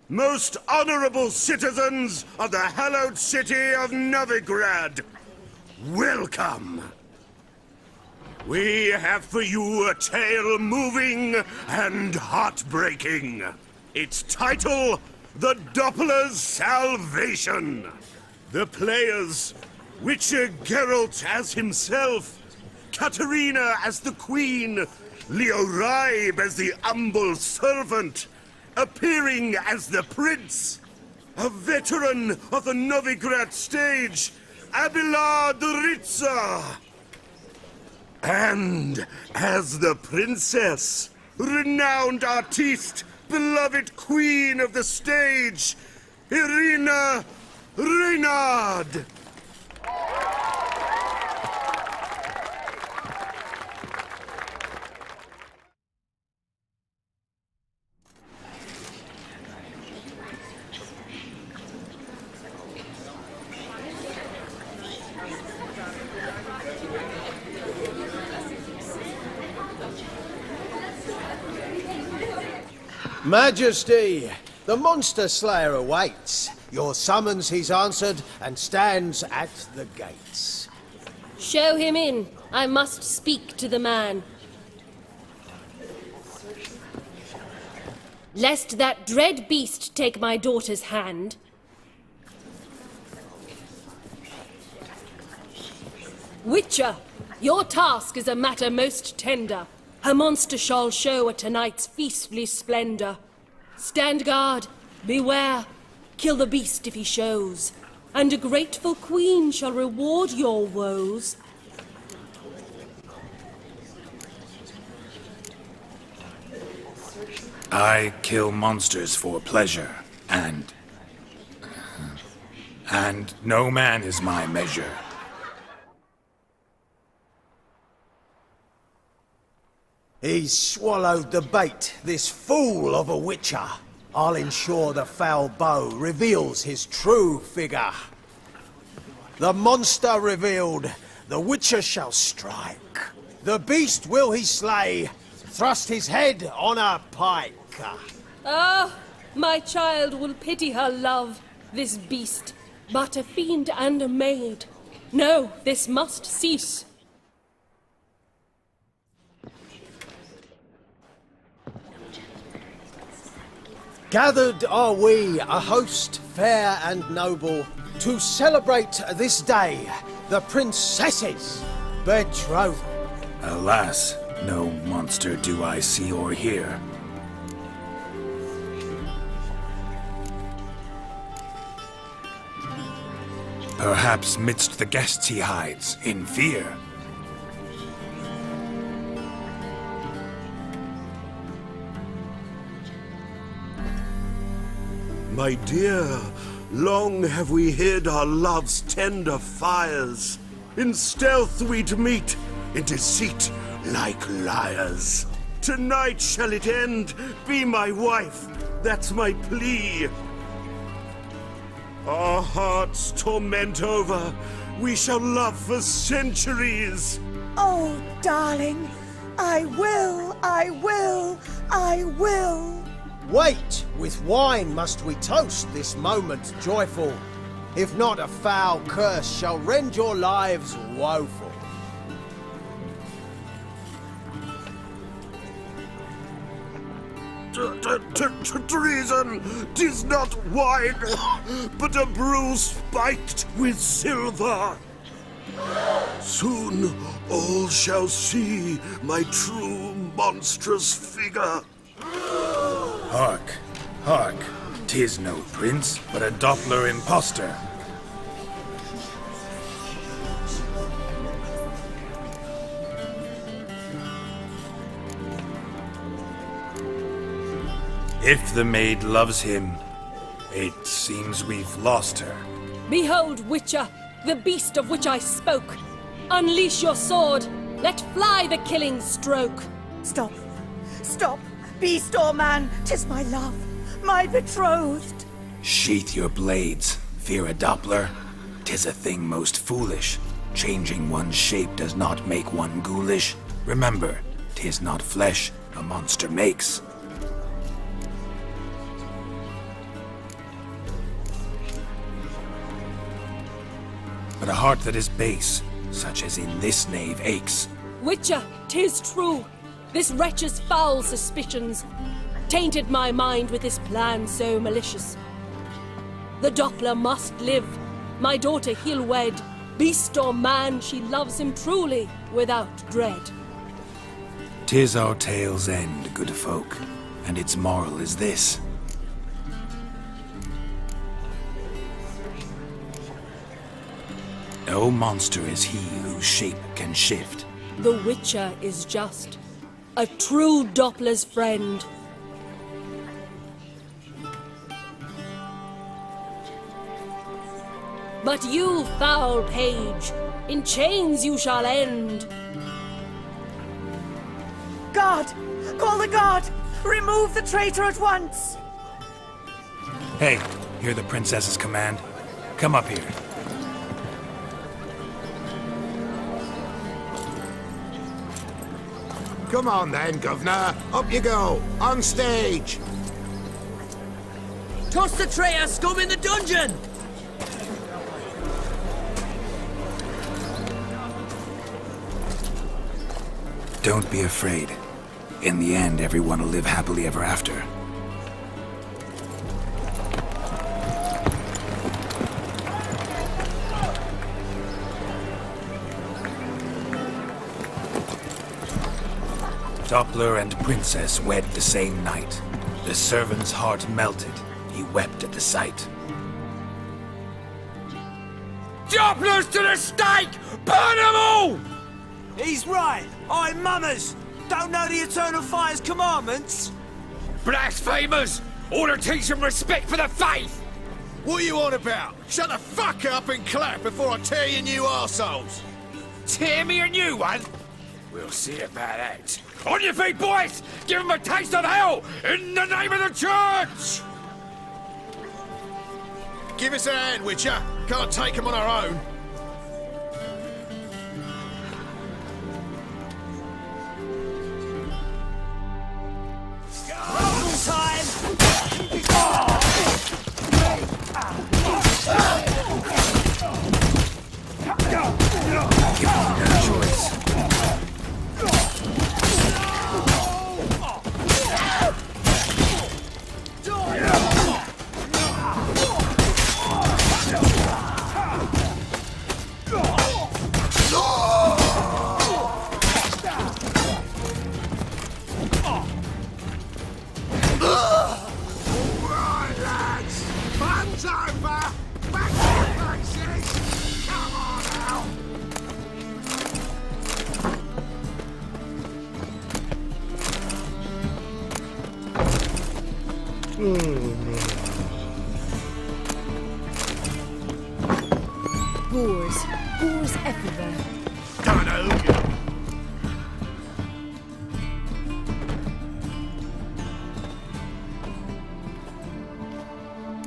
most honorable citizens of the hallowed city of Novigrad, welcome. We have for you a tale moving and heartbreaking. Its title, The Doppler's Salvation. The players, Witcher Geralt as himself, Katerina as the Queen, Leo Raib as the humble servant, appearing as the prince, a veteran of the Novigrad stage, Abelard Ritzer, and as the princess, renowned artiste, beloved queen of the stage, Irina Reynard. Majesty, the monster slayer awaits. Your summons he's answered and stands at the gates. Show him in. I must speak to the man. Lest that dread beast take my daughter's hand. Witcher, your task is a matter most tender. Her monster shall show at tonight's feastly splendor. Stand guard, beware, kill the beast if he shows, and a grateful queen shall reward your woes. I kill monsters for pleasure, and no man is my measure. He's swallowed the bait, this fool of a witcher. I'll ensure the foul bow reveals his true figure. The monster revealed, the Witcher shall strike. The beast will he slay, thrust his head on a pike. Ah, my child will pity her love, this beast, but a fiend and a maid. No, this must cease. Gathered are we, a host fair and noble, to celebrate this day, the princess's betrothal. Alas, no monster do I see or hear. Perhaps midst the guests he hides, in fear. My dear, long have we hid our love's tender fires. In stealth we'd meet, in deceit like liars. Tonight shall it end, be my wife, that's my plea. Our hearts torment over, we shall love for centuries. Oh, darling, I will, I will, I will. Wait, with wine must we toast this moment joyful. If not, a foul curse shall rend your lives woeful. Treason! 'Tis not wine, but a brew spiked with silver. Soon all shall see my true monstrous figure. Hark, hark, 'tis no prince, but a Doppler impostor. If the maid loves him, it seems we've lost her. Behold, Witcher, the beast of which I spoke. Unleash your sword. Let fly the killing stroke. Stop. Stop. Beast or man, 'tis my love, my betrothed. Sheath your blades, fear a Doppler. 'Tis a thing most foolish. Changing one's shape does not make one ghoulish. Remember, 'tis not flesh a monster makes. But a heart that is base, such as in this knave aches. Witcher, 'tis true. This wretch's foul suspicions tainted my mind with this plan so malicious. The Doppler must live. My daughter he'll wed. Beast or man, she loves him truly, without dread. 'Tis our tale's end, good folk, and its moral is this. No monster is he whose shape can shift. The Witcher is just a true Doppler's friend. But you, foul page, in chains you shall end. Guard! Call the guard! Remove the traitor at once! Hey, hear the princess's command? Come up here. Come on then, Governor. Up you go. On stage. Toss the traitor scum in the dungeon! Don't be afraid. In the end, everyone will live happily ever after. Doppler and princess wed the same night. The servant's heart melted. He wept at the sight. Dopplers to the stake! Burn them all! He's right. I mummers. Don't know the Eternal Fire's commandments? Blasphemers! Order teach them respect for the faith! What are you on about? Shut the fuck up and clap before I tear you new arseholes. Tear me a new one? We'll see about that. On your feet, boys! Give him a taste of hell in the name of the church! Give us a hand, Witcher. Can't take him on our own. Boars. Boars everywhere.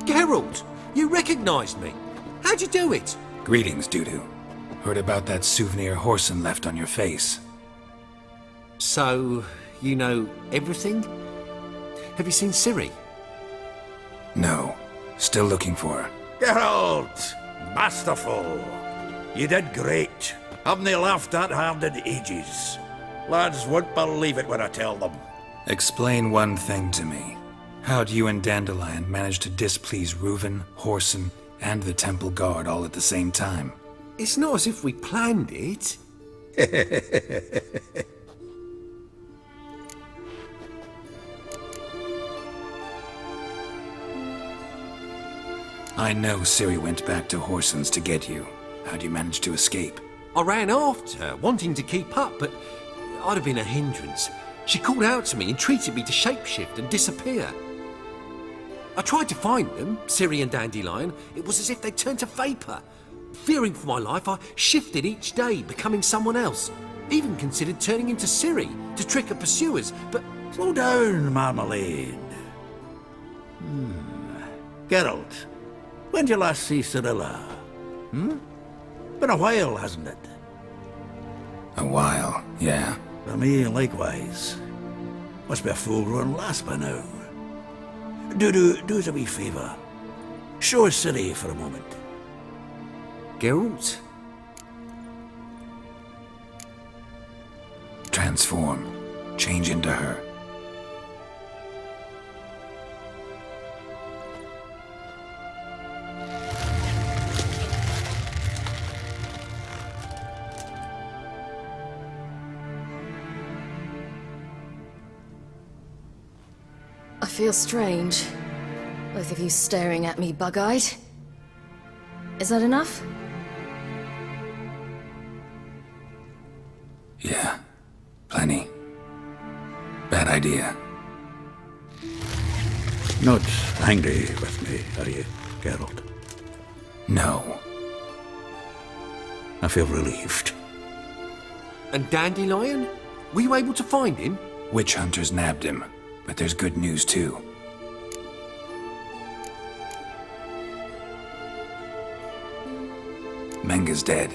Geralt, you recognized me. How'd you do it? Greetings, Dudu. Heard about that souvenir Horson left on your face. So, you know everything? Have you seen Ciri? No. Still looking for her. Geralt! Masterful! You did great. Haven't they laughed that hard in ages? Lads won't believe it when I tell them. Explain one thing to me. How'd you and Dandelion manage to displease Reuven, Horson, and the Temple Guard all at the same time? It's not as if we planned it. I know Ciri went back to Horson's to get you. How'd you manage to escape? I ran after her, wanting to keep up, but I'd have been a hindrance. She called out to me and treated me to shapeshift and disappear. I tried to find them, Ciri and Dandelion. It was as if they'd turned to vapour. Fearing for my life, I shifted each day, becoming someone else. Even considered turning into Ciri to trick her pursuers, but... Slow down, Marmalade. Geralt, when did you last see Cirilla? Been a while, hasn't it? A while, yeah. For me, likewise. Must be a full-grown lass by now. Do us a wee favour. Show us Ciri for a moment. Geralt? Transform. Change into her. I feel strange. Both of you staring at me bug-eyed. Is that enough? Yeah. Plenty. Bad idea. Not angry with me, are you, Geralt? No. I feel relieved. And Dandelion? Were you able to find him? Witch hunters nabbed him, but there's good news too. Menga's dead.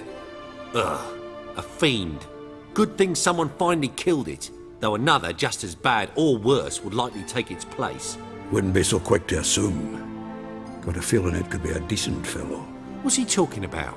Ugh, a fiend. Good thing someone finally killed it, though another just as bad or worse would likely take its place. Wouldn't be so quick to assume. Got a feeling it could be a decent fellow. What's he talking about?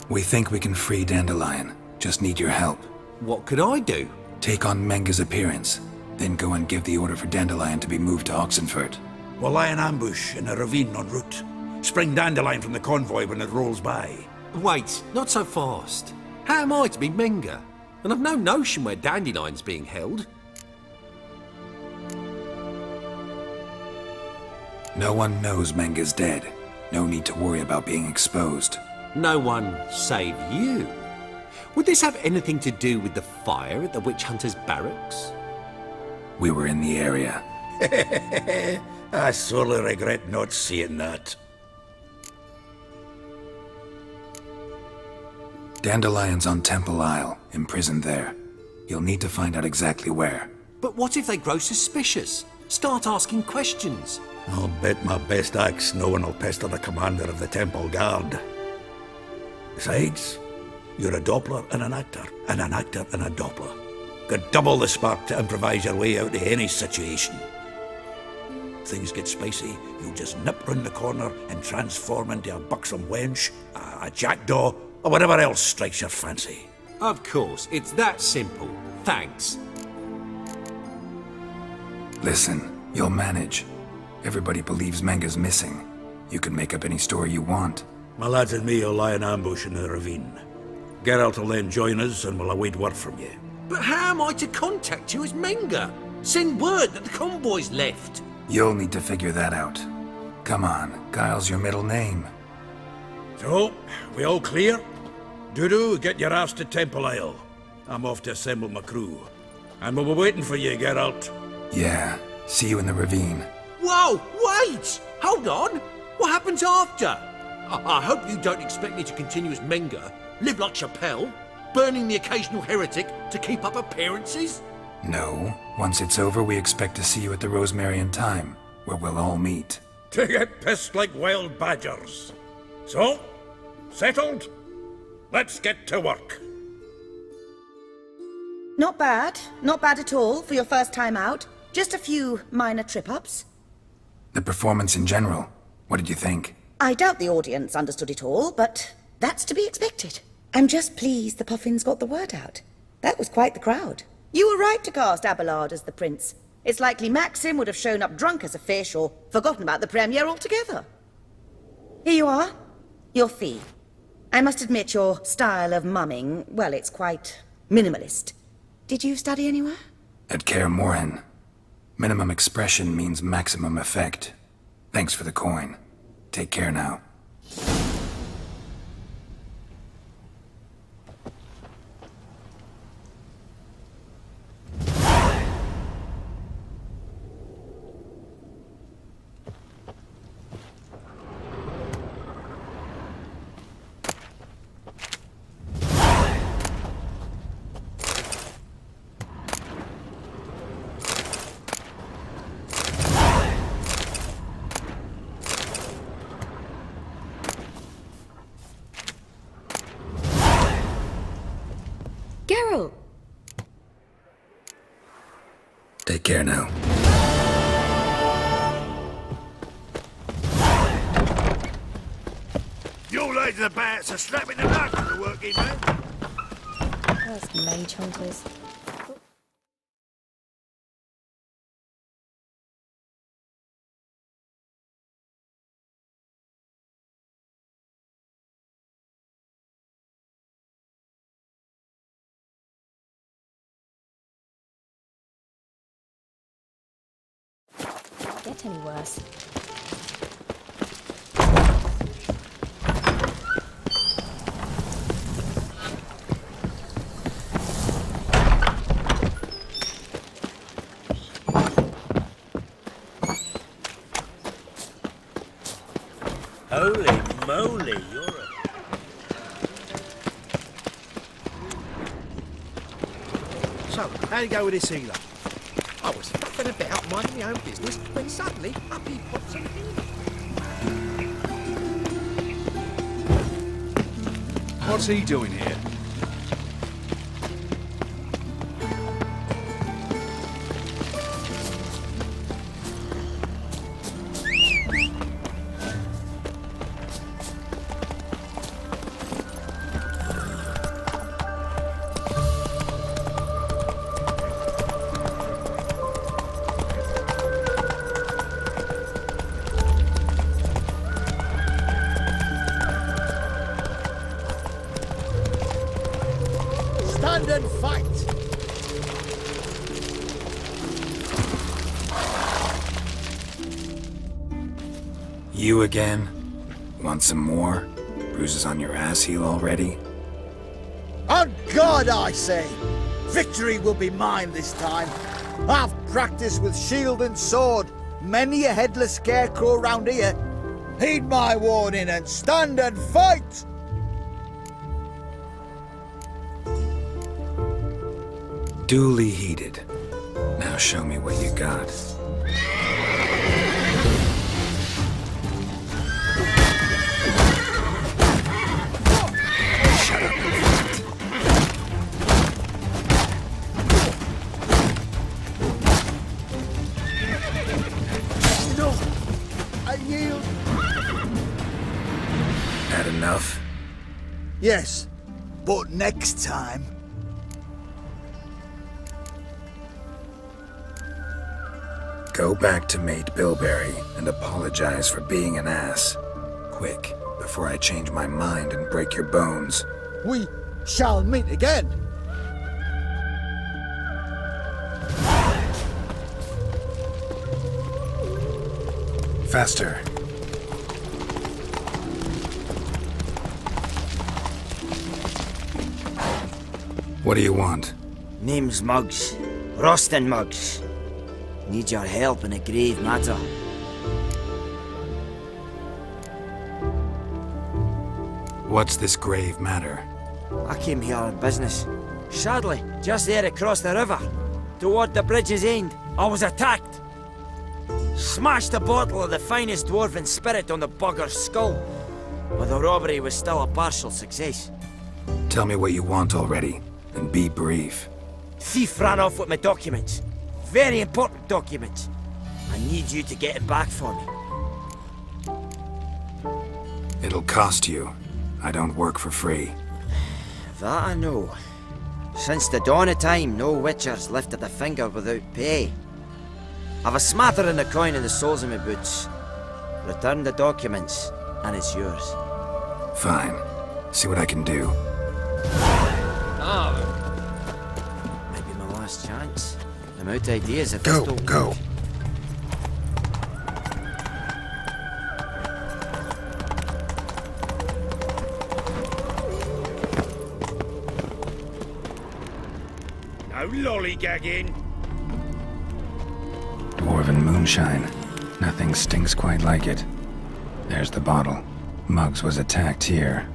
We think we can free Dandelion. Just need your help. What could I do? Take on Menga's appearance, then go and give the order for Dandelion to be moved to Oxenfurt. We'll lie in ambush in a ravine en route. Spring Dandelion from the convoy when it rolls by. Wait, not so fast. How am I to be Menga? And I've no notion where Dandelion's being held. No one knows Menga's dead. No need to worry about being exposed. No one save you. Would this have anything to do with the fire at the witch hunter's barracks? We were in the area. I sorely regret not seeing that. Dandelion's on Temple Isle, imprisoned there. You'll need to find out exactly where. But what if they grow suspicious? Start asking questions. I'll bet my best axe no one will pester the commander of the Temple Guard. Besides, you're a Doppler and an actor and a Doppler. Got double the spark to improvise your way out of any situation. Things get spicy, you'll just nip round the corner and transform into a buxom wench, a jackdaw, or whatever else strikes your fancy. Of course, it's that simple. Thanks. Listen, you'll manage. Everybody believes Menga's missing. You can make up any story you want. My lads and me will lie in ambush in the ravine. Geralt will then join us and we'll await word from you. But how am I to contact you as Menga? Send word that the convoy's left. You'll need to figure that out. Come on, Guile's your middle name. So, we all clear? Dudu, get your ass to Temple Isle. I'm off to assemble my crew. And we'll be waiting for you, Geralt. Yeah, see you in the ravine. Whoa, wait! Hold on! What happens after? I hope you don't expect me to continue as Menga, live like Chappelle, burning the occasional heretic to keep up appearances? No. Once it's over, we expect to see you at the Rosemary and Thyme, where we'll all meet. To get pissed like wild badgers. So, settled? Let's get to work. Not bad. Not bad at all for your first time out. Just a few minor trip-ups. The performance in general, what did you think? I doubt the audience understood it all, but that's to be expected. I'm just pleased the Puffins got the word out. That was quite the crowd. You were right to cast Abelard as the prince. It's likely Maxim would have shown up drunk as a fish or forgotten about the premiere altogether. Here you are. Your fee. I must admit your style of mumming, well, it's quite minimalist. Did you study anywhere? At Kaer Morhen. Minimum expression means maximum effect. Thanks for the coin. Take care now. Geralt! Take care now. You ladies are bad, so slap in the back for the working man. That's mage hunters. Get any worse. Holy moly, you're a... So, how'd it go with this healer? I was faffing about minding my own business when suddenly up he pops in. What's he doing here? Stand and fight! You again? Want some more? Bruises on your ass heel already? On God, I say! Victory will be mine this time. I've practiced with shield and sword. Many a headless scarecrow round here. Heed my warning and stand and fight! Duly heeded. Now show me what you got. Shut up. No, I yield. Had enough? Yes, but next time. Go back to Mate Bilberry and apologize for being an ass. Quick, before I change my mind and break your bones. We shall meet again. Faster. What do you want? Name's Muggs. Rostin Muggs. Need your help in a grave matter. What's this grave matter? I came here on business. Sadly, just there across the river, toward the bridge's end, I was attacked. Smashed a bottle of the finest dwarven spirit on the bugger's skull. But the robbery was still a partial success. Tell me what you want already, and be brief. Thief ran off with my documents. Very important documents. I need you to get it back for me. It'll cost you. I don't work for free. That I know. Since the dawn of time, no witcher's lifted a finger without pay. I've a smattering of coin in the soles of my boots. Return the documents, and it's yours. Fine. See what I can do. Might be my last chance. I'm out of ideas if this don't Go! work. No lollygagging. Dwarven moonshine. Nothing stinks quite like it. There's the bottle. Muggs was attacked here.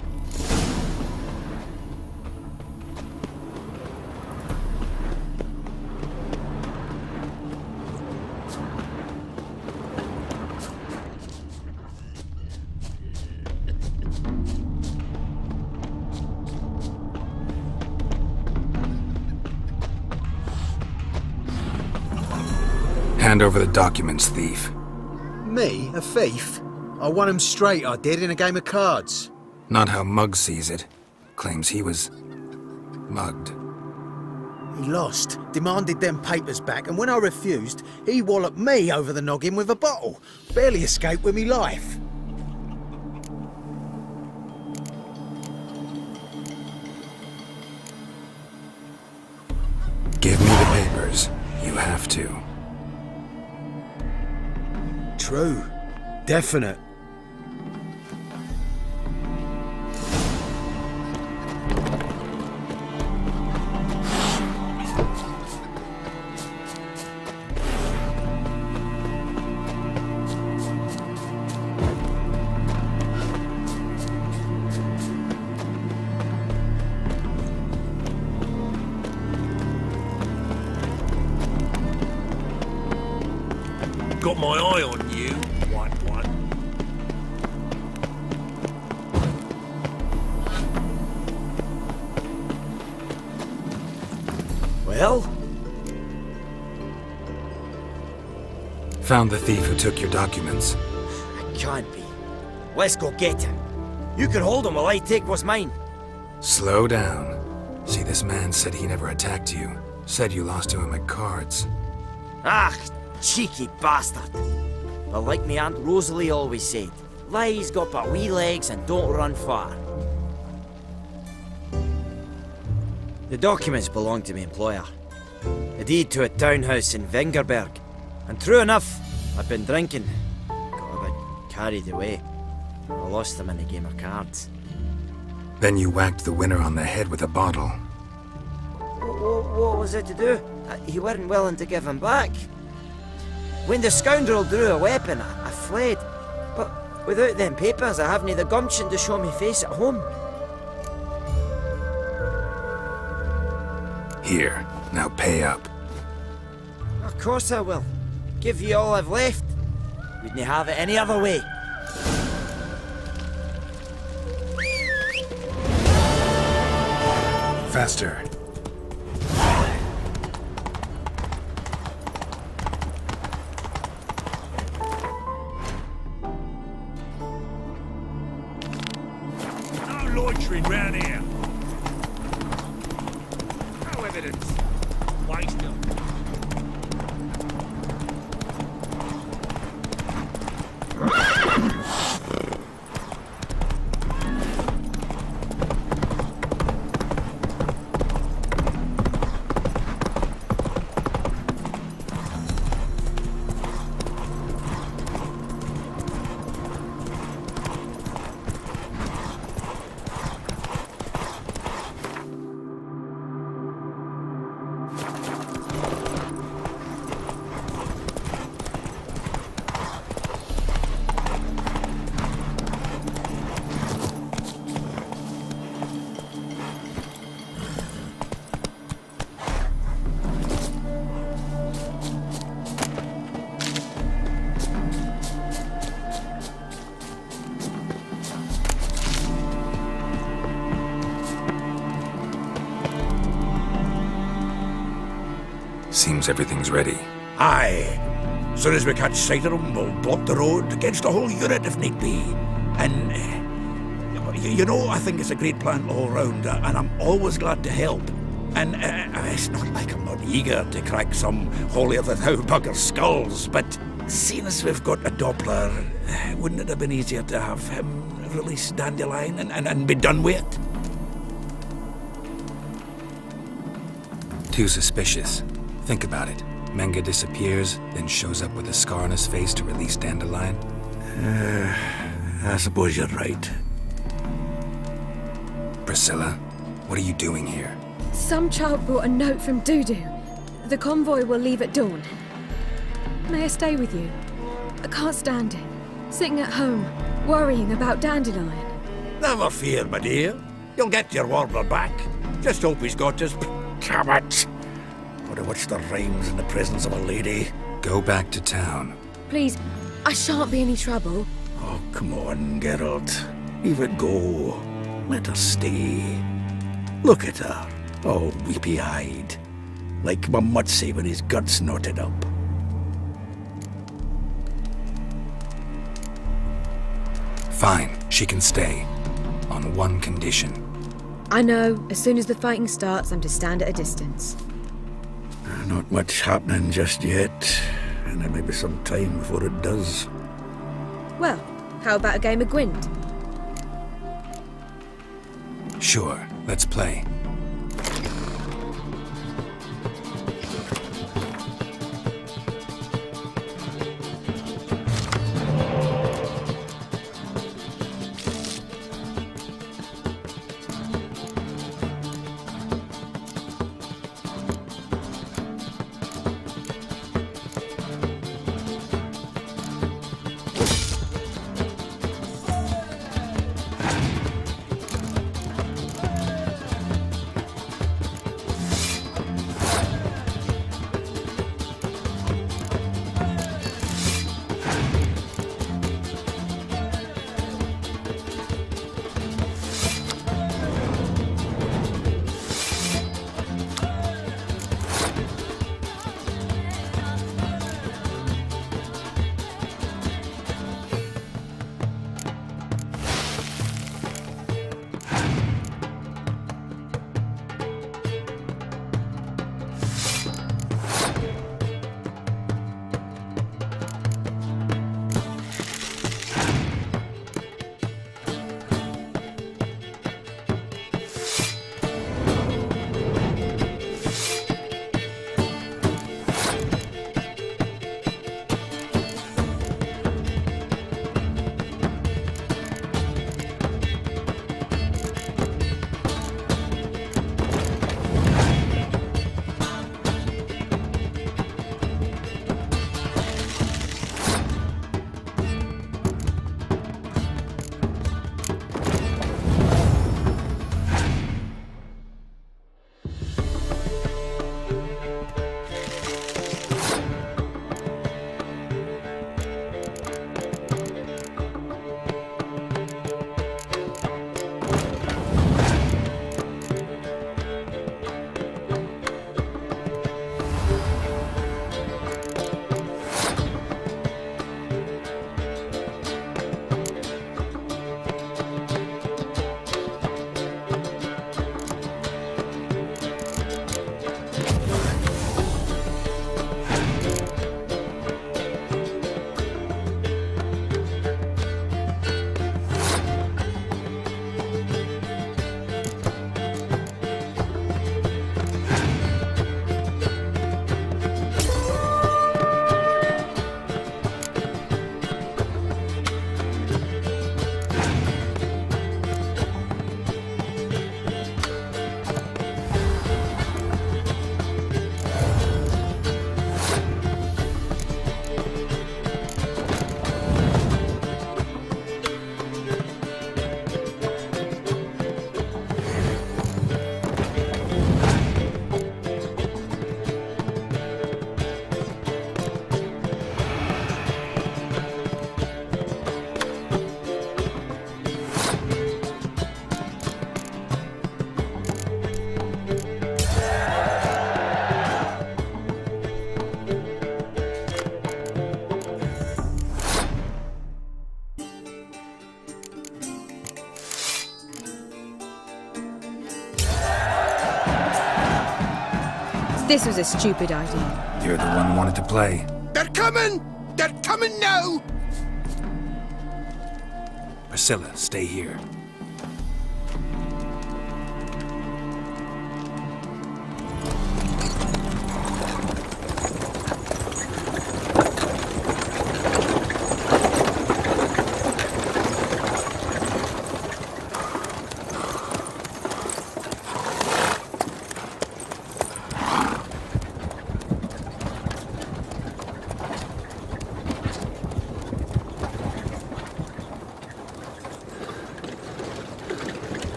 Hand over the documents, thief. Me? A thief? I won him straight, I did, in a game of cards. Not how Muggs sees it. Claims he was mugged. He lost, demanded them papers back, and when I refused, he walloped me over the noggin with a bottle. Barely escaped with me life. Give me the papers. You have to. True. Definite. Got my eye on you, one. Well? Found the thief who took your documents. It can't be. Let's go get him. You can hold him while I take what's mine. Slow down. See, this man said he never attacked you. Said you lost to him at cards. Ah, cheeky bastard. But like me Aunt Rosalie always said, lies got but wee legs and don't run far. The documents belong to my employer. A deed to a townhouse in Vingerberg. And true enough, I've been drinking. Got a bit carried away. I lost them in a game of cards. Then you whacked the winner on the head with a bottle. What was it to do? He weren't willing to give him back. When the scoundrel drew a weapon, I fled. But without them papers, I haven't the gumption to show me face at home. Here, Now pay up. Of course I will. Give you all I've left. Wouldn't have it any other way. Faster. No loitering round here. No evidence. Waste them. Seems everything's ready. Aye. Soon as we catch sight of them, we'll block the road against the whole unit if need be. And, you know, I think it's a great plan all round, and I'm always glad to help. And it's not like I'm not eager to crack some holier-than-thou bugger's skulls, but seeing as we've got a Doppler, wouldn't it have been easier to have him release Dandelion and be done with it? Too suspicious. Think about it. Menga disappears, then shows up with a scar on his face to release Dandelion. I suppose you're right. Priscilla, what are you doing here? Some child brought a note from Dudu. The convoy will leave at dawn. May I stay with you? I can't stand it. Sitting at home, worrying about Dandelion. Never fear, my dear. You'll get your warbler back. Just hope he's got his... Damn it! Gotta watch the rhymes in the presence of a lady. Go back to town. Please, I shan't be any trouble. Oh, come on, Geralt. Leave it go. Let her stay. Look at her, all weepy-eyed. Like my mutsy with his guts knotted up. Fine, she can stay. On one condition. I know, as soon as the fighting starts, I'm to stand at a distance. Not much happening just yet, and there may be some time before it does. Well, how about a game of Gwent? Sure, let's play. This was a stupid idea. You're the one who wanted to play. They're coming! They're coming now! Priscilla, stay here.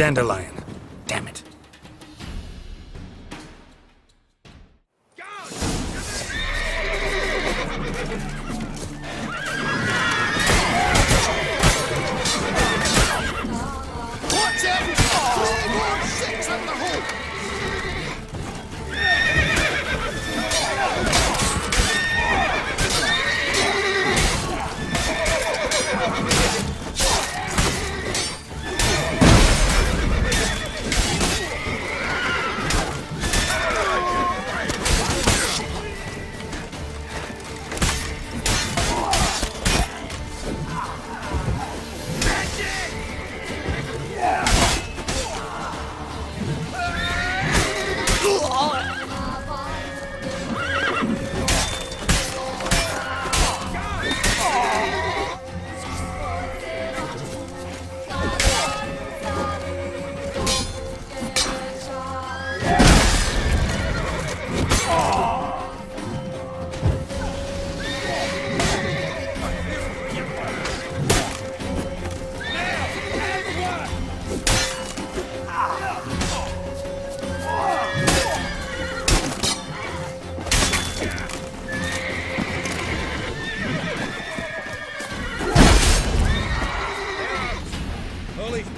Dandelion. Damn it. Watch out! 316 at the hole!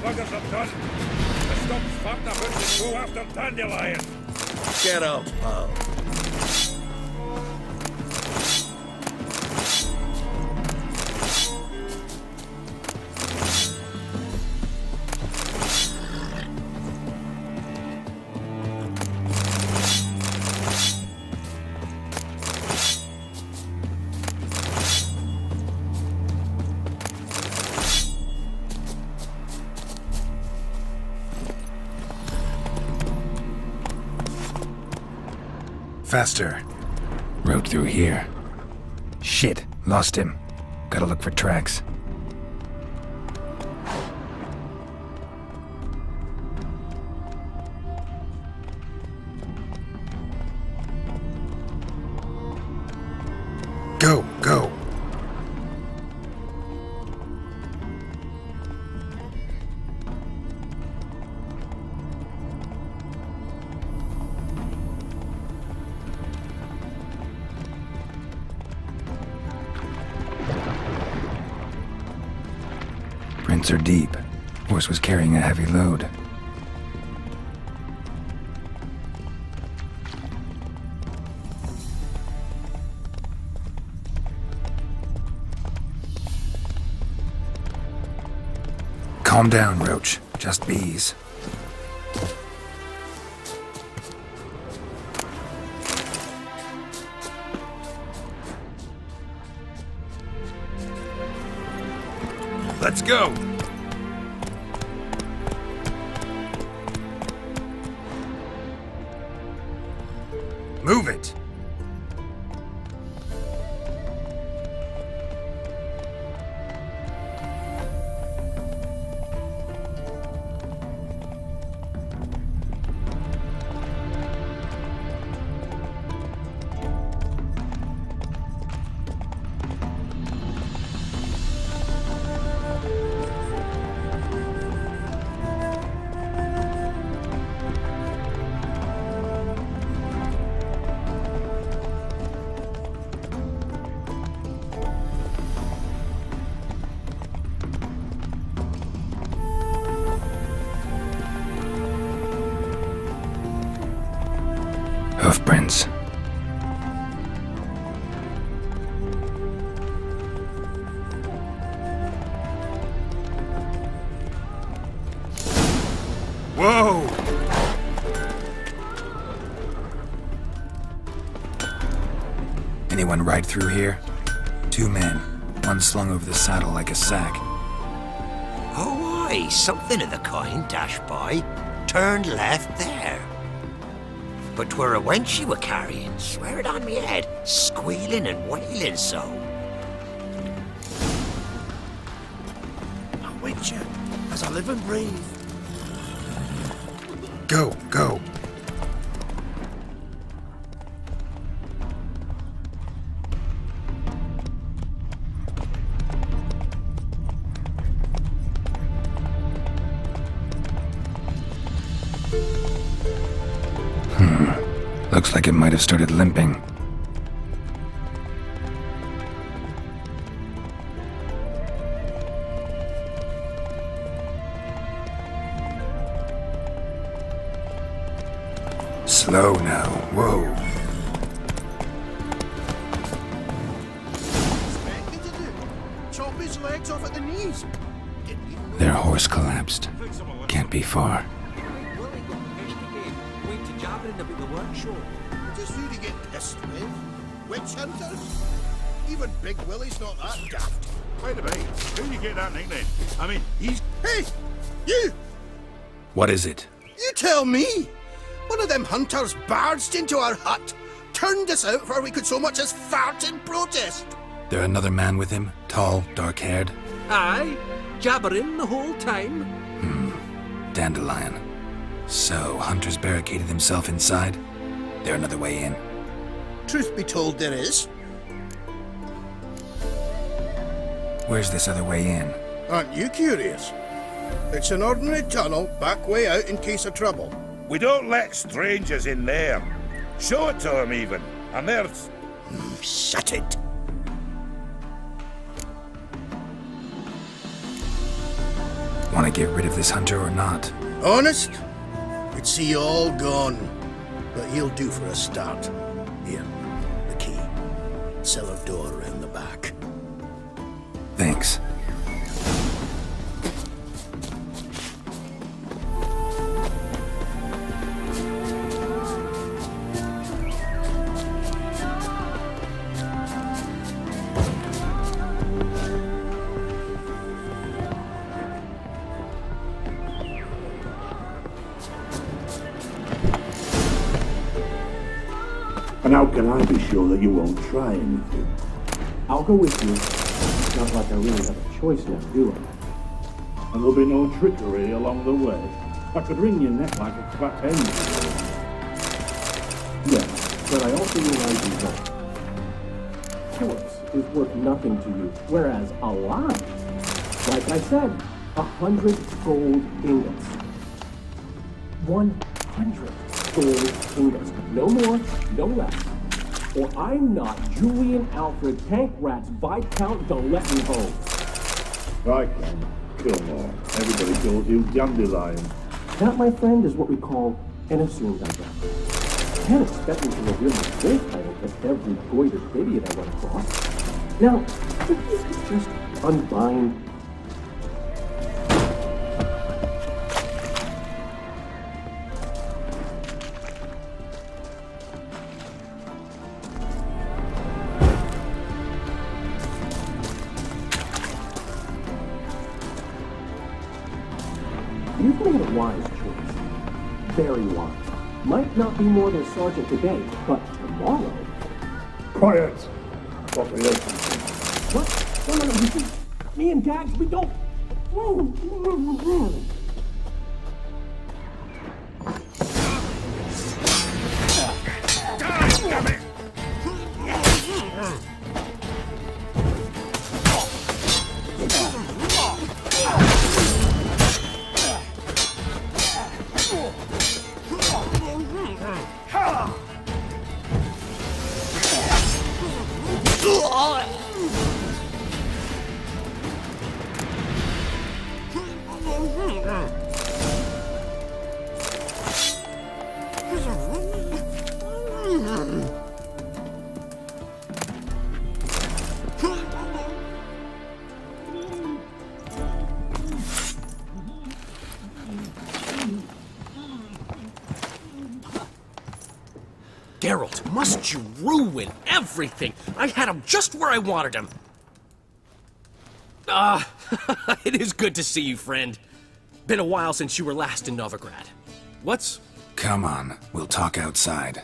buggers are done. The stump's fucked up and go after Dandelion. Get out, pal. Faster. Road through here. Shit, lost him. Gotta look for tracks. Go, go. Prints are deep. Horse was carrying a heavy load. Calm down, Roach. Just bees. Let's go! Move it! Hoofprints. Whoa! Anyone ride through here? 2 men, one slung over the saddle like a sack. Oh, aye, something of the kind dashed by. Turned left there. But 'twere a wench you were carrying, swear it on me head, squealing and wailing so. I'm with you, as I live and breathe. Go, go. Looks like it might have started limping. Slow now. Whoa. Chop his legs off at the knees. Their horse collapsed. Can't be far. Just who to get pissed with? Witch hunters? Even Big Willie's not that daft. Wait a minute, who you get that nickname? I mean, he's... Hey! You! What is it? You tell me! One of them hunters barged into our hut, turned us out before we could so much as fart in protest. There another man with him? Tall, dark-haired? Aye, jabbering the whole time. Dandelion. So, Hunter's barricaded himself inside? There another way in? Truth be told, there is. Where's this other way in? Aren't you curious? It's an ordinary tunnel, back way out in case of trouble. We don't let strangers in there. Show it to them even. And there's... Shut it. Want to get rid of this hunter or not? Honest? We'd see you all gone. But he'll do for a start. Here, the key. Cellar door around the back. Thanks. And how can I be sure that you won't try anything? I'll go with you. It's not like I really have a choice now, do I? And there'll be no trickery along the way. I could wring your neck like a fat hen. Yes, but I also realize you don't. Corpse is worth nothing to you, whereas alive, like I said, 100 gold ingots. 100 gold ingots. No more, no less. Or I'm not Julian Alfred Tank Rats Viscount Don't Let Me Home. I can kill more. Everybody calls you Dandelion. That, my friend, is what we call an assumed identity. You can't expect me to reveal my full title to every goitered idiot I run across. Now, if you could just unbind. You've made a wise choice. Very wise. Might not be more than sergeant today, but tomorrow... Quiet! What? No, you see, me and Dags, we don't... Damn it! Geralt, must you ruin everything? I had him just where I wanted him. It is good to see you, friend. Been a while since you were last in Novigrad. What's... Come on, we'll talk outside.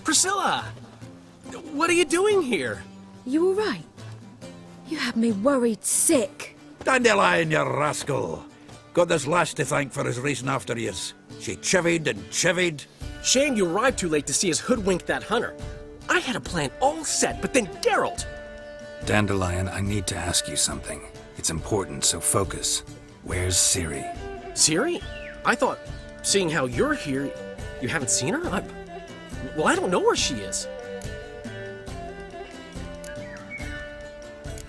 Priscilla! What are you doing here? You all right? You had me worried sick. Dandelion, you rascal! Got this lass to thank for his racing after yous. She chivied and chivied. Shame you arrived too late to see us hoodwink that hunter. I had a plan all set, but then Geralt... Dandelion, I need to ask you something. It's important, so focus. Where's Ciri? Ciri? I thought, seeing how you're here, you haven't seen her? Well, I don't know where she is.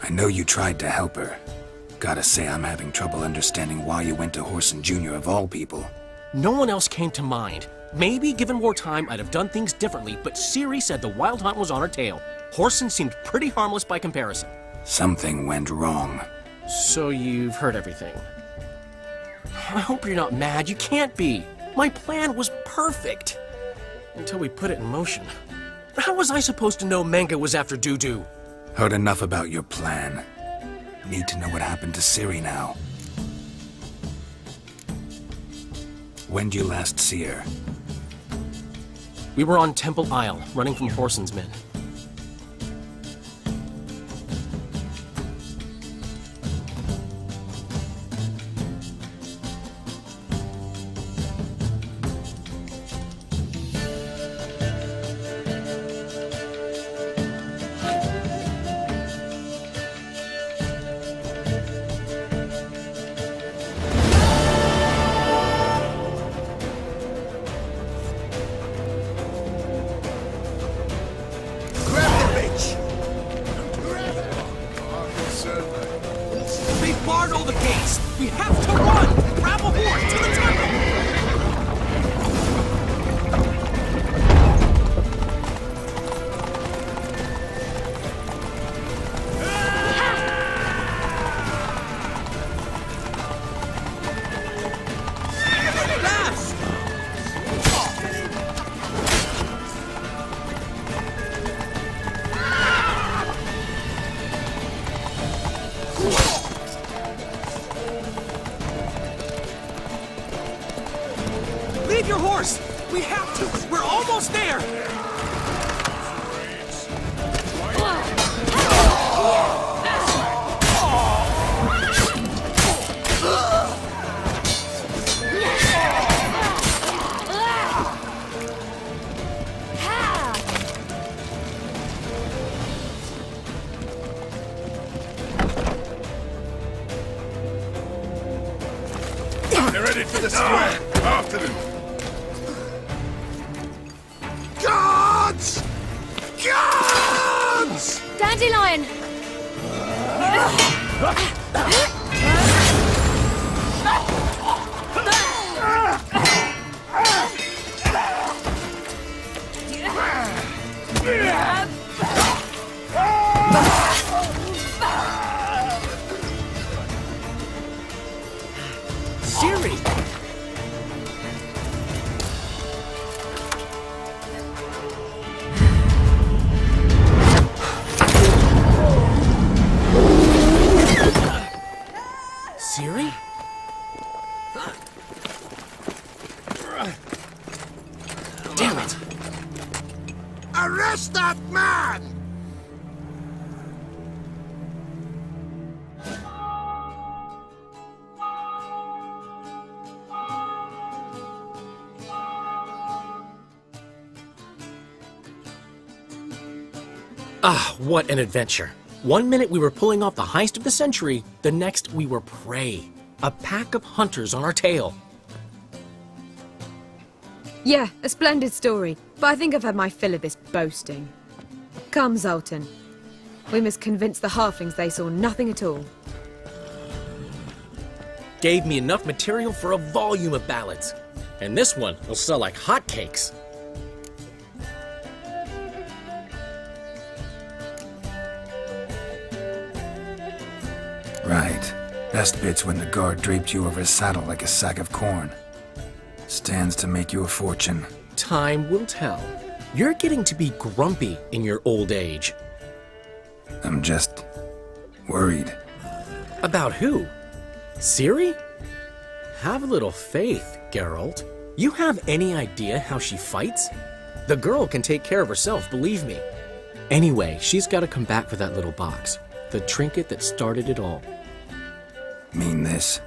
I know you tried to help her. Gotta say, I'm having trouble understanding why you went to Whoreson Jr. of all people. No one else came to mind. Maybe, given more time, I'd have done things differently, but Ciri said the Wild Hunt was on her tail. Whoreson seemed pretty harmless by comparison. Something went wrong. So you've heard everything. I hope you're not mad. You can't be. My plan was perfect. Until we put it in motion. How was I supposed to know Manga was after Dudu? Heard enough about your plan. Need to know what happened to Ciri now. When did you last see her? We were on Temple Isle, running from Whoreson's men. They've barred all the gates! We have to run! Grab a horse to the temple! Leave your horse! We have to! We're almost there! They're ready for the square! After them! Guards! Guards! Dandelion! Ciri! Ciri? Damn it! Arrest that man! Ah, what an adventure. 1 minute we were pulling off the heist of the century, the next we were prey. A pack of hunters on our tail. Yeah, a splendid story, but I think I've had my fill of this boasting. Come, Zoltan. We must convince the halflings they saw nothing at all. gave me enough material for a volume of ballads. And this one will sell like hotcakes. Right. Best bit's when the guard draped you over his saddle like a sack of corn. Stands to make you a fortune. Time will tell. You're getting to be grumpy in your old age. I'm just worried. About who? Ciri? Have a little faith, Geralt. You have any idea how she fights? The girl can take care of herself, believe me. Anyway, she's got to come back for that little box. The trinket that started it all. Mean this?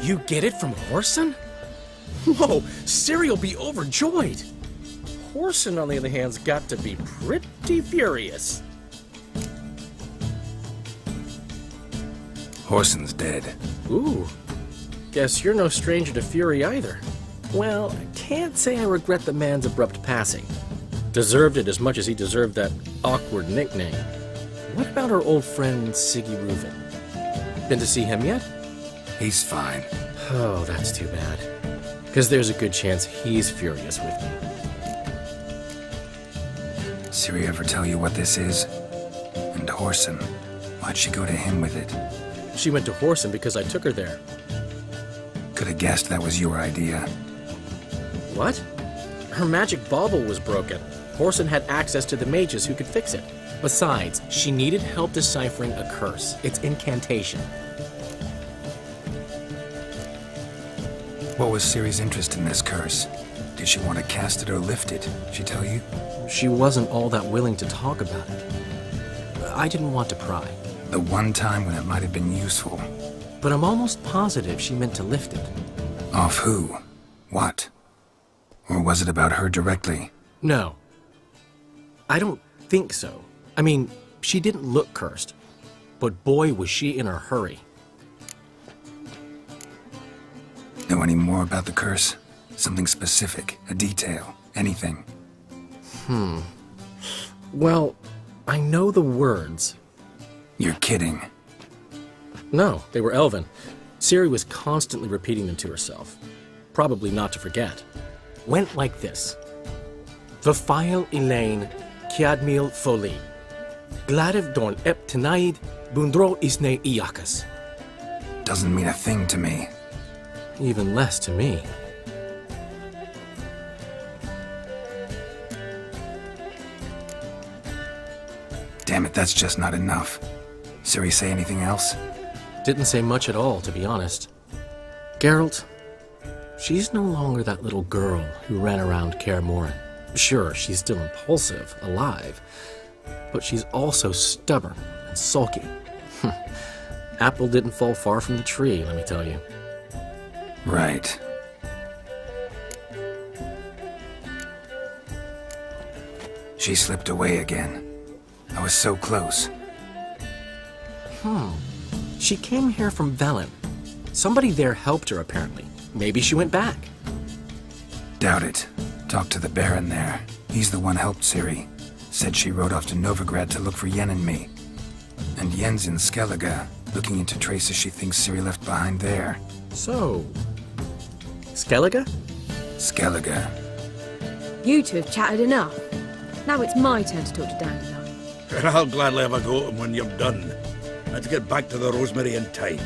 You get it from Whoreson? Whoa, Ciri will be overjoyed. Whoreson, on the other hand's got to be pretty furious. Whoreson's dead. Ooh, guess you're no stranger to fury either. Well, I can't say I regret the man's abrupt passing. Deserved it as much as he deserved that awkward nickname. What about our old friend Siggy Reuven? Been to see him yet? He's fine. Oh, that's too bad. Because there's a good chance he's furious with me. Ciri ever tell you what this is? And Whoreson, why'd she go to him with it? She went to Whoreson because I took her there. Could have guessed that was your idea. What? Her magic bauble was broken. Whoreson had access to the mages who could fix it. Besides, she needed help deciphering a curse. Its incantation. What was Ciri's interest in this curse? Did she want to cast it or lift it? She tell you? She wasn't all that willing to talk about it. I didn't want to pry. The one time when it might have been useful. But I'm almost positive she meant to lift it. Off who? What? Or was it about her directly? No. I don't think so. I mean, she didn't look cursed. But boy, was she in a hurry. Know any more about the curse? Something specific, a detail, anything? Well, I know the words. You're kidding. No, they were Elven. Ciri was constantly repeating them to herself. Probably not to forget. Went like this. Vafile Elaine, Kiadmil Foli. Gladev Dorn Ep Tenaid, Bundro Isne Iakas. Doesn't mean a thing to me. Even less to me. Damn it, that's just not enough. Ciri say anything else? Didn't say much at all, to be honest. Geralt, she's no longer that little girl who ran around Kaer Morhen. Sure, she's still impulsive, alive, but she's also stubborn and sulky. Apple didn't fall far from the tree, let me tell you. Right. She slipped away again. I was so close. She came here from Velen. Somebody there helped her, apparently. Maybe she went back. Doubt it. Talked to the Baron there. He's the one helped Ciri. Said she rode off to Novigrad to look for Yen and me. And Yen's in Skellige, looking into traces she thinks Ciri left behind there. So... Skellige? Skellige. You two have chatted enough. Now it's my turn to talk to Dandelion. I'll gladly have a go at him when you're done. Let's get back to the Rosemary in time.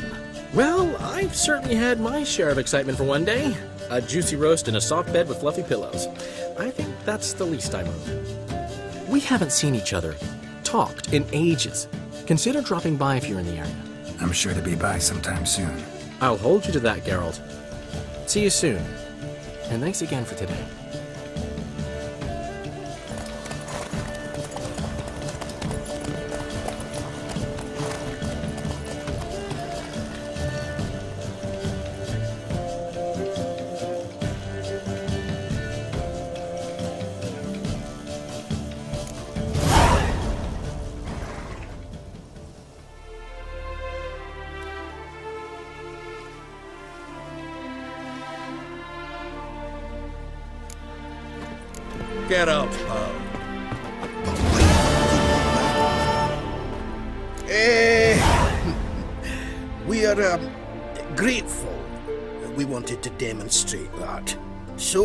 Well, I've certainly had my share of excitement for one day. A juicy roast in a soft bed with fluffy pillows. I think that's the least I owe. We haven't seen each other, talked in ages. Consider dropping by if you're in the area. I'm sure to be by sometime soon. I'll hold you to that, Geralt. See you soon. And thanks again for today. Get up, pal. We are grateful. We wanted to demonstrate that. So,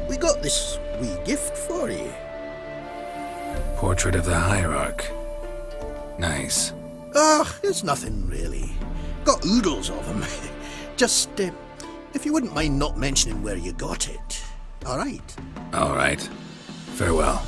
we got this wee gift for you. Portrait of the Hierarch. Nice. It's nothing really. Got oodles of them. Just, if you wouldn't mind not mentioning where you got it. All right? All right. Farewell.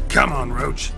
Come on, Roach.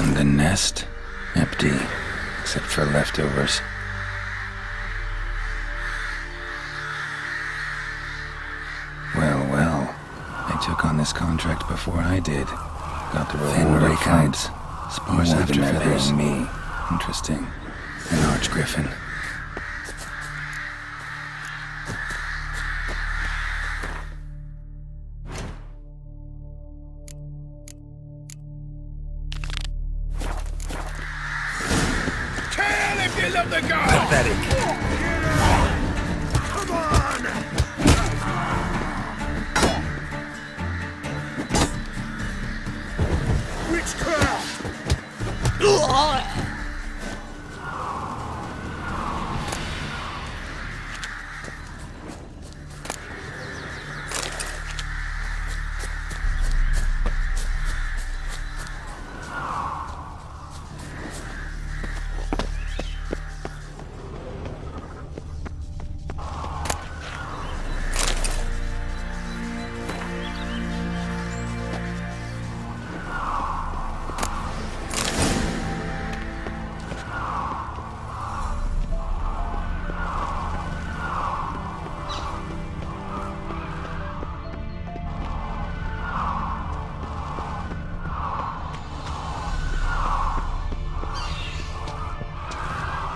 And the nest? Empty, except for leftovers. Well. They took on this contract before I did. Got the reward of fights. Sparse after feathers. Me. Interesting. An archgriffin. Tail if you love the girl! Pathetic. Come on! Witchcraft!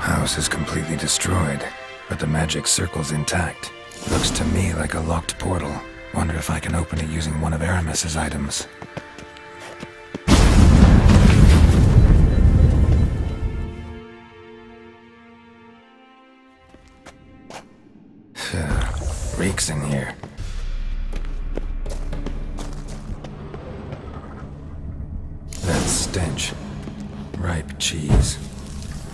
House is completely destroyed, but the magic circle's intact. Looks to me like a locked portal. Wonder if I can open it using one of Aramis's items. Reeks in here. That stench. Ripe cheese.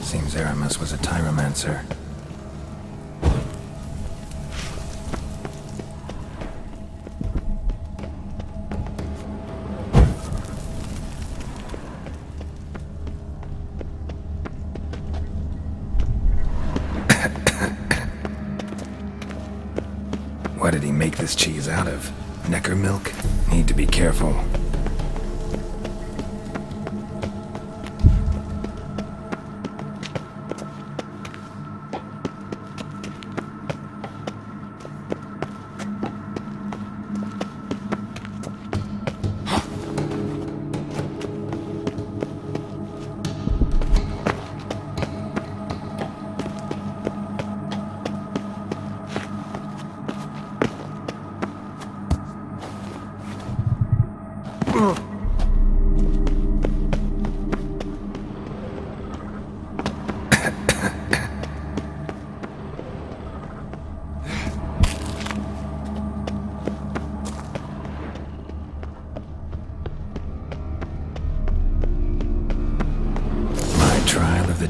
Seems Aramis was a tyromancer. What did he make this cheese out of? Necker milk? Need to be careful.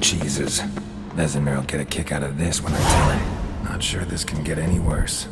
Cheeses. Vesemir will get a kick out of this when I tell him. Not sure this can get any worse.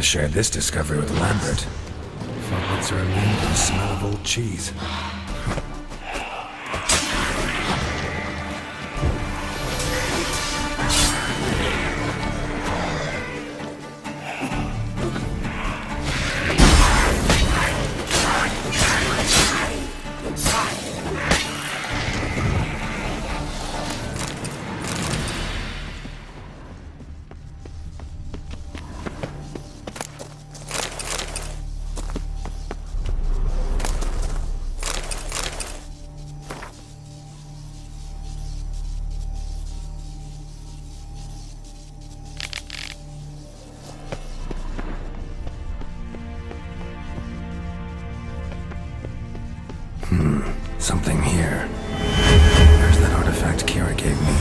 have shared this discovery with Lambert. Farts are immune to the smell of old cheese. Something here. Where's that artifact Kira gave me?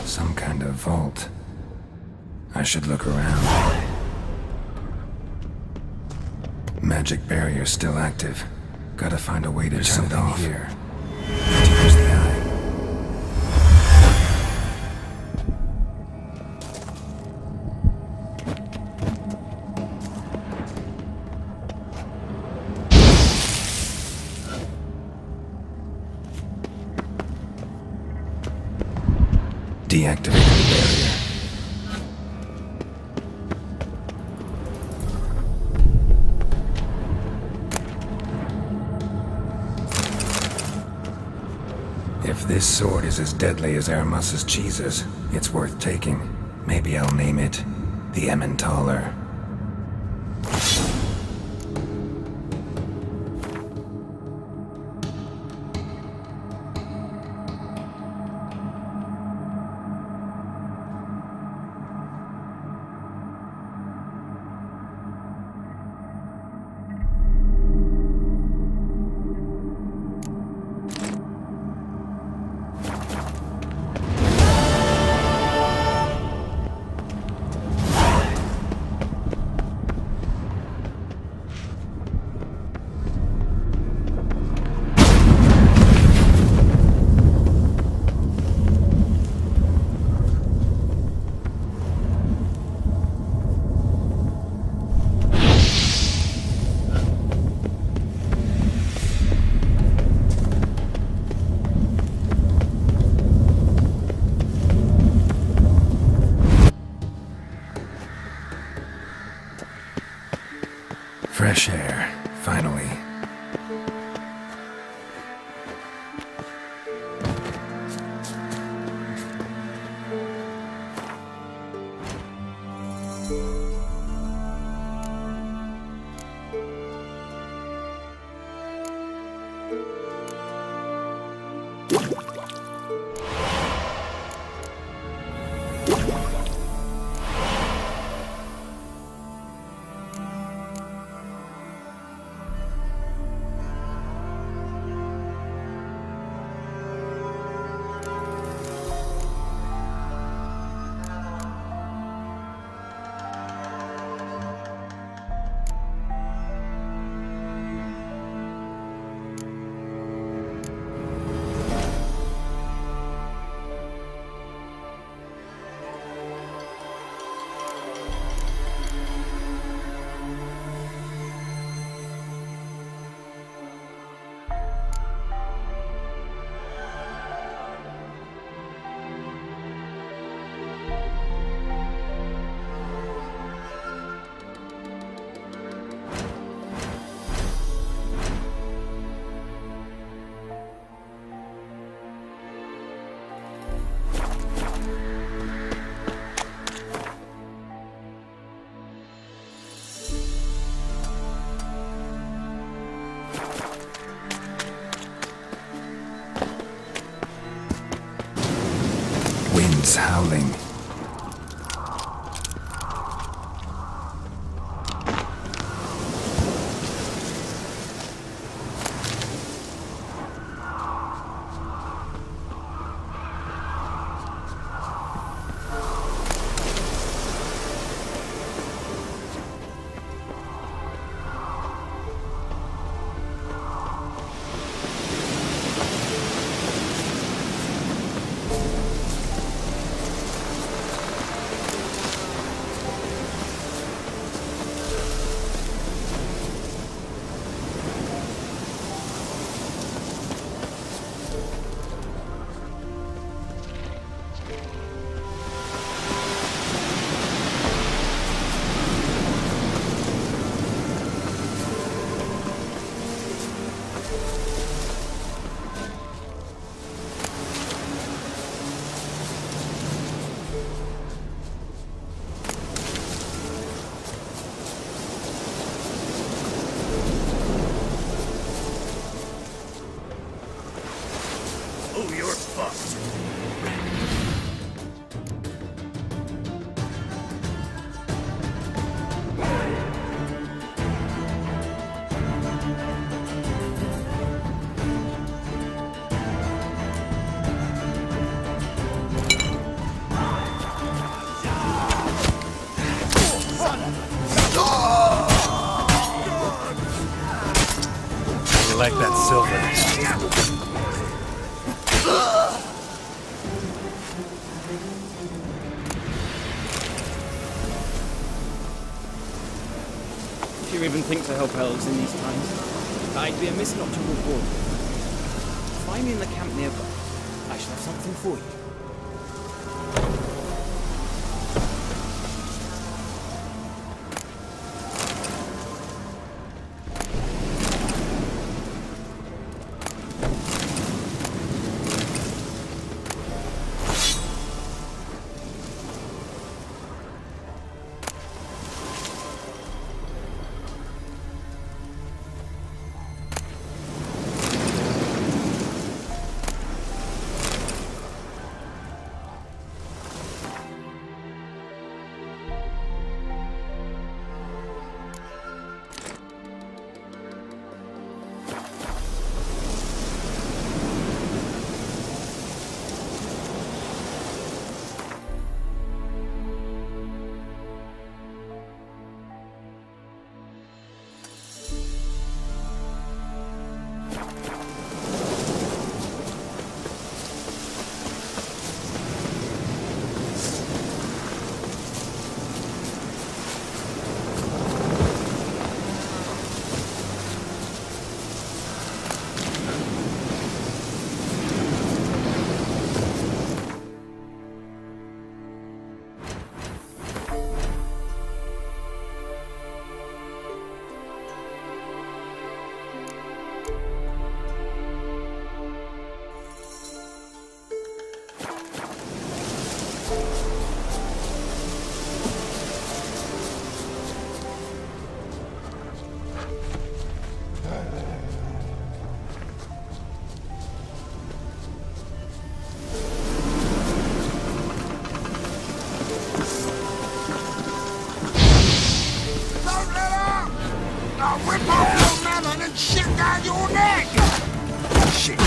Some kind of vault. I should look around. Magic barrier still active. Gotta find a way to turn it off. Here. Need to use the eye. Deactivated the barrier. If this sword is as deadly as Aramus's cheeses, it's worth taking. Maybe I'll name it the Emmentaler. Fresh air, finally. Winds howling. Oh, you're fucked. You like that silver? If you even think to help elves in these times, I'd be amiss not to reward you. Find me in the camp nearby. I shall have something for you. Don't let up! I'll rip off your melon and shit down your neck! Shit.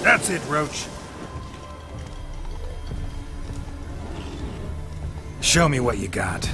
That's it, Roach. Show me what you got.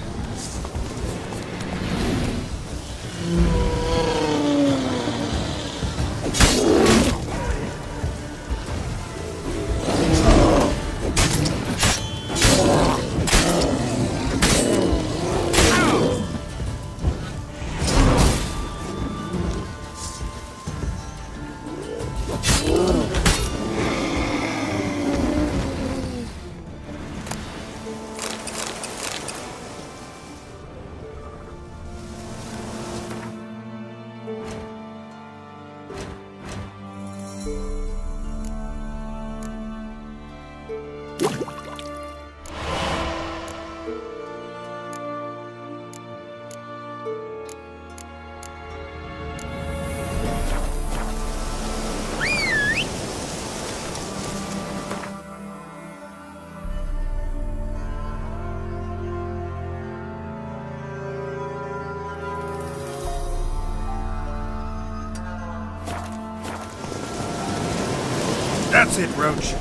That's it, Roach.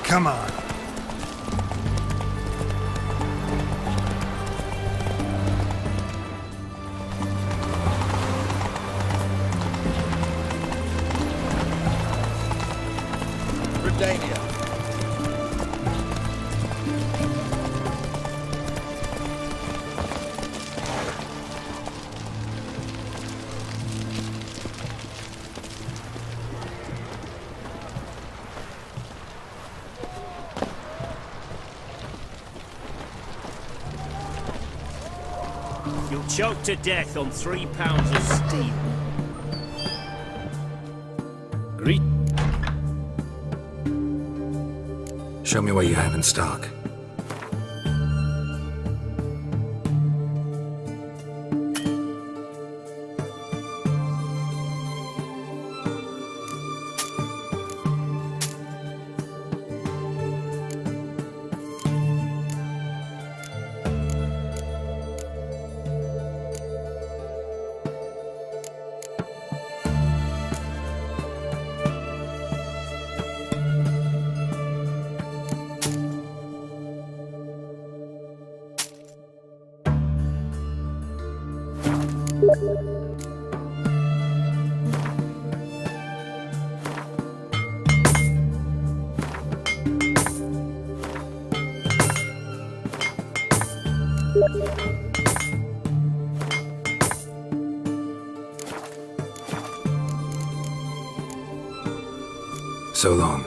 Come on. Redania. You'll choke to death on 3 pounds of steel. Greet. Show me what you have in stock. So long.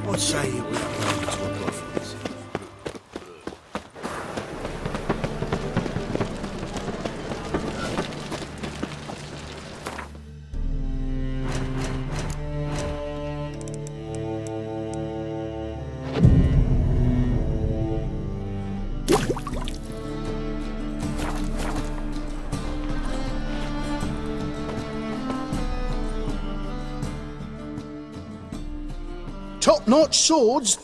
What say you we go to a brothels? Top-notch swords?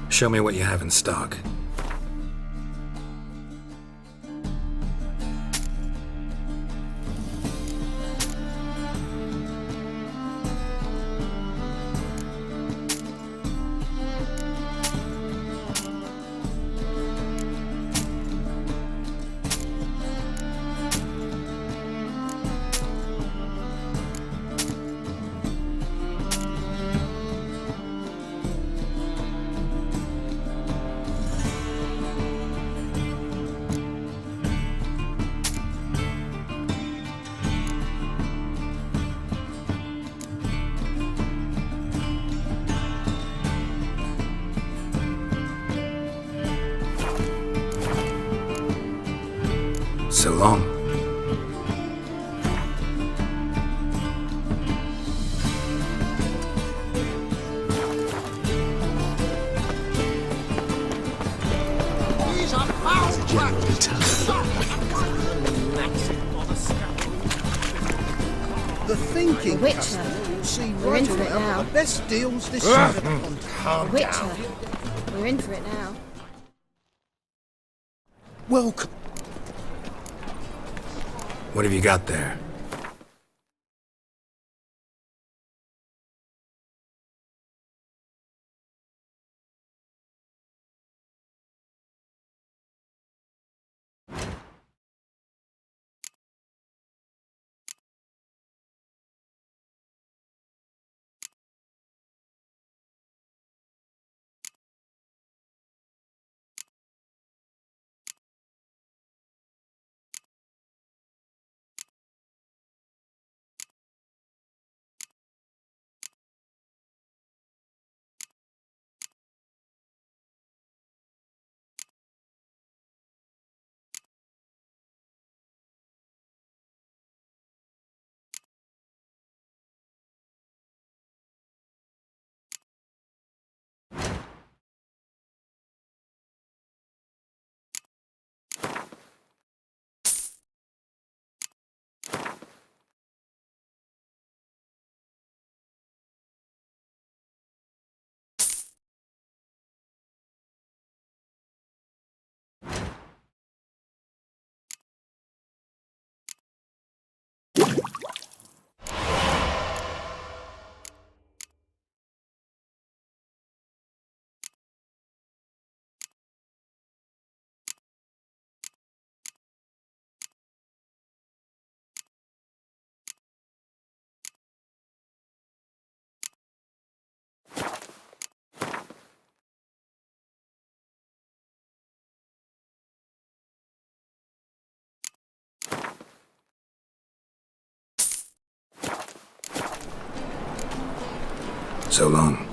Show me what you have in stock. So long. These are foul practices. The thinking Witcher. customer will see We're right in for it away now. the best deals this side of the pond. Witcher. We're in for it now. Welcome. What have you got there? So long.